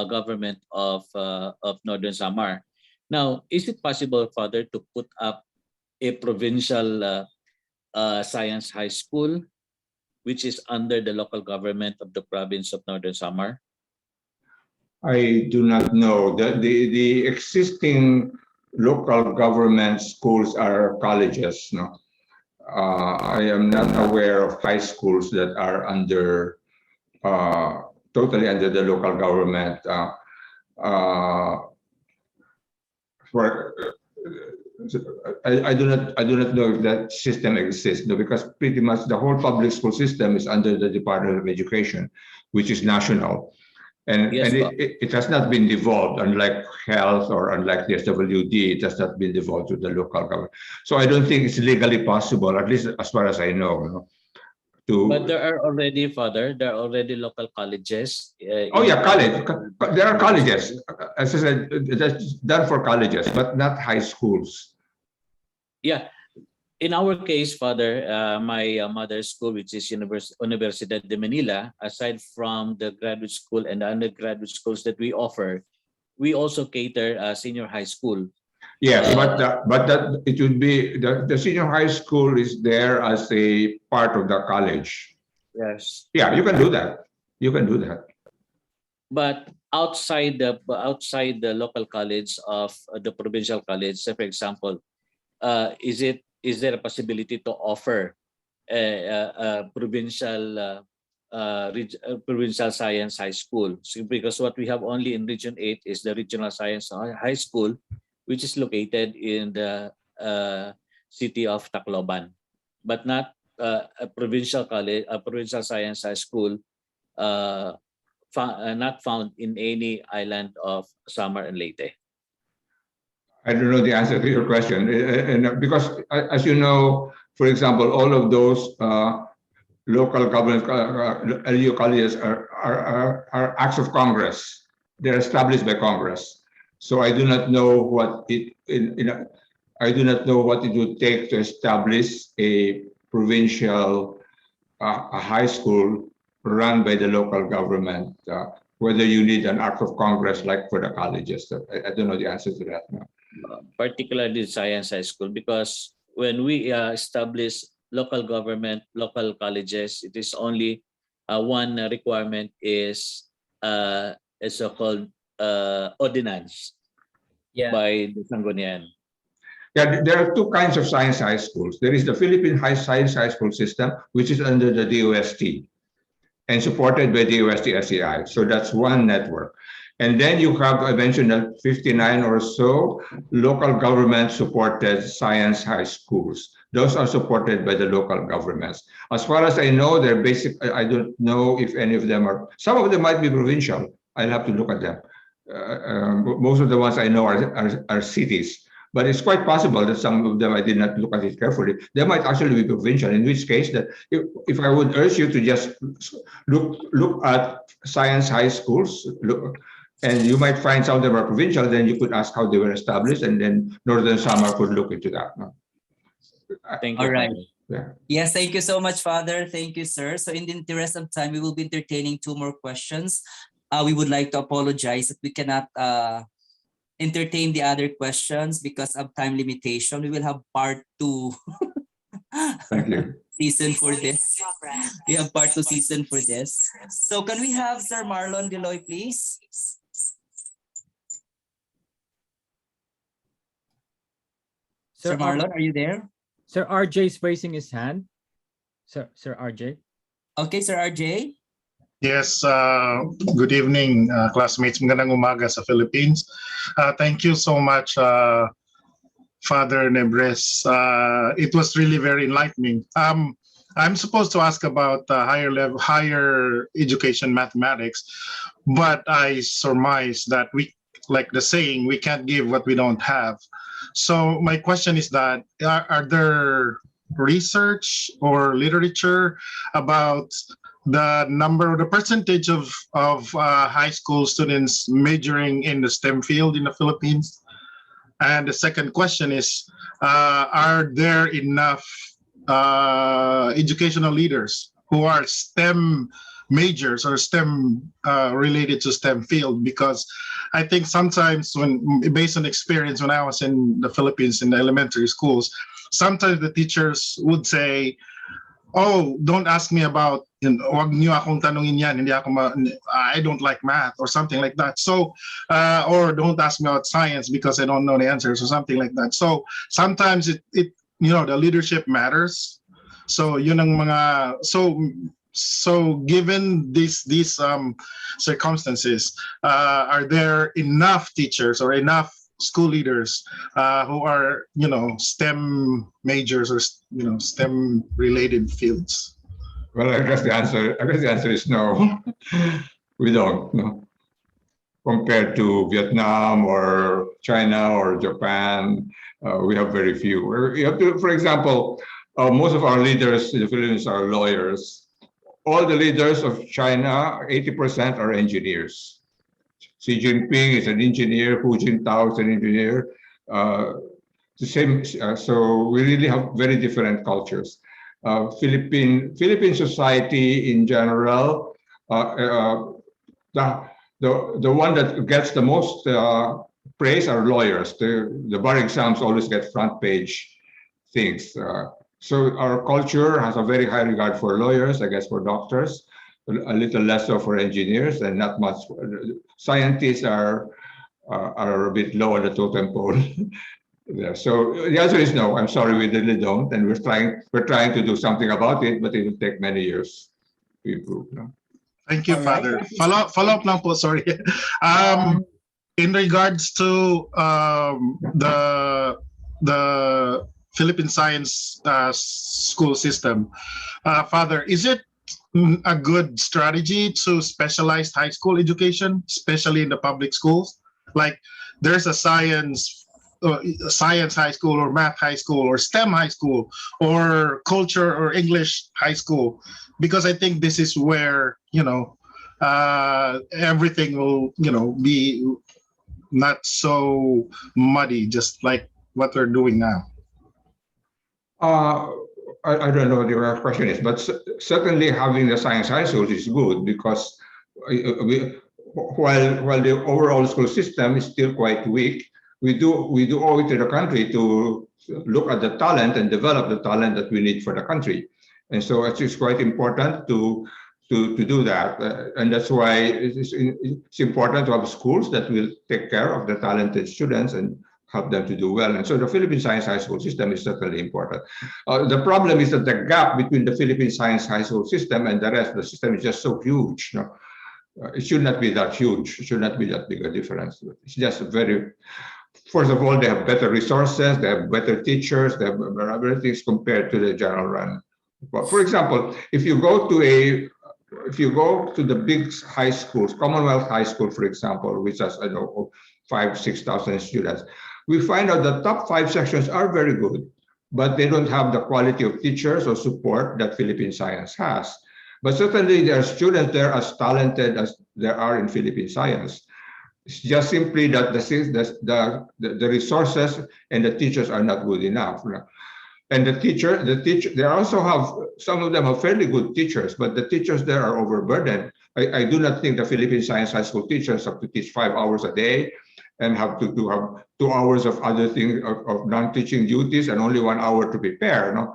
government of Northern Samar. Now, is it possible, Father, to put up a provincial science high school, which is under the local government of the province of Northern Samar? I do not know. The existing local government schools are colleges. No, I am not aware of high schools that are under totally under the local government. I do not know if that system exists, no, because pretty much the whole public school system is under the Department of Education, which is national. And, yes, it has not been devolved, unlike health or unlike the SWD, it has not been devolved to the local government. So I don't think it's legally possible, at least as far as I know. But there are already, Father, there are already local colleges. Oh yeah, college. There are colleges. As I said, that's done for colleges, but not high schools. Yeah. In our case, Father, my mother's school, which is Universidad de Manila, aside from the graduate school and the undergraduate schools that we offer, we also cater senior high school. Yes, but that it would be the senior high school is there as a part of the college. Yes. Yeah, you can do that. You can do that. But outside the local college of the provincial college, say for example, is there a possibility to offer a provincial provincial science high school? So because what we have only in Region 8 is the regional science high school, which is located in the city of Tacloban, but not a provincial college, a provincial science high school, not found in any island of Samar and Leyte. I don't know the answer to your question, and because as you know, for example, all of those local government LU colleges are acts of Congress. They're established by Congress. So I do not know what I do not know what it would take to establish a provincial a high school run by the local government. Whether you need an act of Congress like for the colleges, I don't know the answer to that now. Particularly science high school, because when we establish local government, local colleges, it is only one requirement is a so-called ordinance by the Sangguniang. Yeah, there are two kinds of science high schools. There is the Philippine Science High School System, which is under the DOST and supported by DOST SEI. So that's one network. And then you have, I mentioned that 59 or so local government supported science high schools. Those are supported by the local governments. As far as I know, they're basic. I don't know if any of them are, some of them might be provincial. I'll have to look at them. Most of the ones I know are cities. But it's quite possible that some of them, I did not look at it carefully, they might actually be provincial, in which case that if I would urge you to just look at science high schools, and you might find some of them are provincial, then you could ask how they were established, and then Northern Samar could look into that. Thank you. All right. Yeah. Yes, thank you so much, Father. Thank you, sir. So in the interest of time, we will be entertaining two more questions. We would like to apologize that we cannot entertain the other questions because of time limitation. We will have part 2 Thank you. season for this. We have part 2 season for this. So can we have Sir Marlon Deloy, please? Sir Marlon, are you there? Sir RJ is raising his hand. Sir RJ. Okay, Sir RJ. Yes, good evening, classmates. Magandang umaga sa Philippines. Thank you so much, Father Nebres. It was really very enlightening. I'm supposed to ask about higher education mathematics, but I surmise that like the saying, we can't give what we don't have. So my question is that, are there research or literature about the percentage of high school students majoring in the STEM field in the Philippines? And the second question is, are there enough educational leaders who are STEM majors or STEM related to STEM field? Because I think sometimes based on experience, when I was in the Philippines in the elementary schools, sometimes the teachers would say, oh, don't ask me about, wag niyo akong tanungin yan, I don't like math or something like that. So, or don't ask me about science because I don't know the answers or something like that. So sometimes it the leadership matters. So yun ang mga, so given these circumstances, are there enough teachers or enough school leaders who are STEM majors or STEM related fields? Well, I guess the answer is no. We don't. No. Compared to Vietnam or China or Japan, we have very few. You have to, for example, most of our leaders in the Philippines are lawyers. All the leaders of China, 80% are engineers. Xi Jinping is an engineer. Hu Jintao is an engineer. The same. So we really have very different cultures. Philippine society in general, the one that gets the most praise are lawyers. The bar exams always get front page things. So our culture has a very high regard for lawyers, I guess for doctors, a little less so for engineers, and not much. Scientists are a bit low on the totem pole. Yeah, so the answer is no. I'm sorry, we really don't, and we're trying to do something about it, but it will take many years to improve. No? Thank you, Father. Follow up lang po, sorry. In regards to the Philippine science school system, Father, is it a good strategy to specialize high school education, especially in the public schools? Like there's a science high school or math high school or STEM high school or culture or English high school, because I think this is where everything will be not so muddy, just like what we're doing now. I don't know what your question is, but certainly having the science high schools is good because while the overall school system is still quite weak, we do owe it to the country to look at the talent and develop the talent that we need for the country, and so it's quite important to do that, and that's why it's important to have schools that will take care of the talented students and help them to do well. And so the Philippine Science High School system is certainly important. The problem is that the gap between the Philippine Science High School system and the rest of the system is just so huge. It should not be that huge. It should not be that big a difference. It's just very. First of all, they have better resources, they have better teachers, they have better things compared to the general run. But for example, if you go to the big high schools, Commonwealth High School, for example, which has 5,000-6,000 students, we find out the top 5 sections are very good, but they don't have the quality of teachers or support that Philippine science has. But certainly there are students there as talented as there are in Philippine science. It's just simply that the resources and the teachers are not good enough. And the teacher, they also have, some of them have fairly good teachers, but the teachers there are overburdened. I do not think the Philippine Science High School teachers have to teach 5 hours a day, and have to have 2 hours of other things of non-teaching duties and only 1 hour to prepare. No?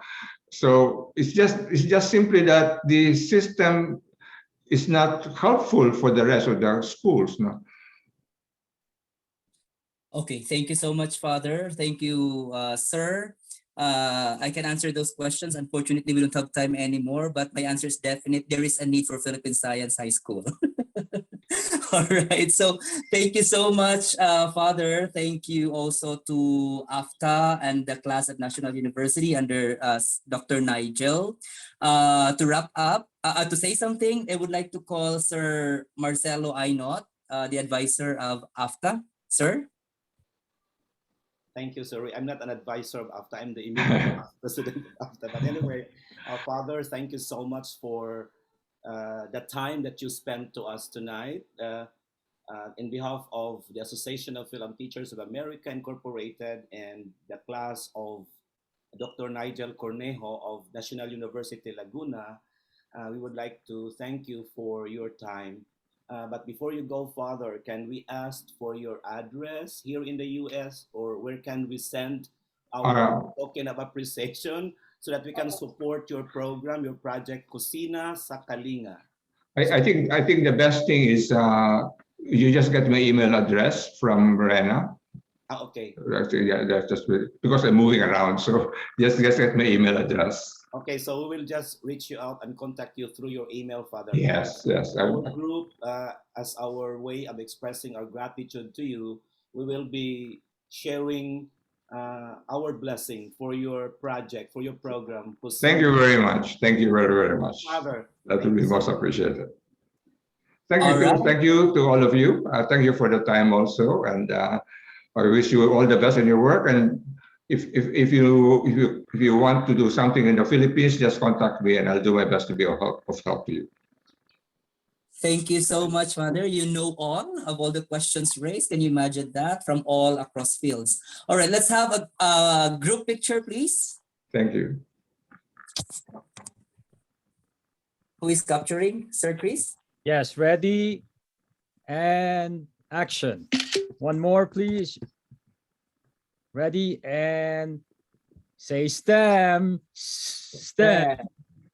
So it's just simply that the system is not helpful for the rest of the schools. No? Okay, thank you so much, Father. Thank you, sir. I can answer those questions. Unfortunately, we don't have time anymore, but my answer is definite. There is a need for Philippine Science High School. All right. So thank you so much, Father. Thank you also to AFTA and the class at National University under Dr. Nigel. To wrap up, to say something, I would like to call Sir Marcelo Ainot, the advisor of AFTA. Sir? Thank you, sir. I'm not an advisor of AFTA. I'm the immediate president of AFTA. But anyway, Father, thank you so much for the time that you spent to us tonight. In behalf of the Association of Film Teachers of America Incorporated and the class of Dr. Nigel Cornejo of National University Laguna, we would like to thank you for your time. But before you go, Father, can we ask for your address here in the US, or where can we send our token of appreciation so that we can support your program, your project, Kusina sa Kalinga? I think the best thing is you just get my email address from Rena. Okay. Yeah, that's just because I'm moving around, so just get my email address. Okay, so we will just reach you out and contact you through your email, Father. Yes, yes. Our group, as our way of expressing our gratitude to you, we will be sharing our blessing for your project, for your program. Thank you very much. Thank you very, very much. Father, that will be most appreciated. Thank All you. right. Thank you to all of you. Thank you for the time also, and I wish you all the best in your work. And if you want to do something in the Philippines, just contact me, and I'll do my best to be of help to you. Thank you so much, Father. You know all the questions raised. Can you imagine that from all across fields? All right, let's have a group picture, please. Thank you. Who is capturing? Sir Chris? Yes, ready and action. One more, please. Ready and say STEM. STEM.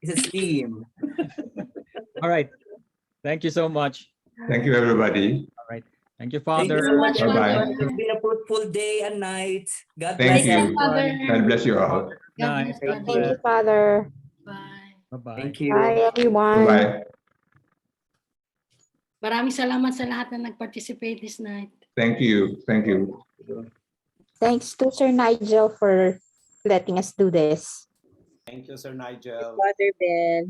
It's a STEAM. All right. Thank you so much. Thank you, everybody. All right. Thank you, Thank Father. you so much, Bye-bye. Father. It's been a fruitful day and night. God Thank bless you. everyone. God bless you all. Nice. God Thank you, bless. Father. Bye-bye. Thank you. Bye, everyone. Bye-bye. Maraming salamat sa lahat na nag-participate this night. Thank you. Thank you. Thanks to Sir Nigel for letting us do this. Thank you, Sir Nigel. Father Ben,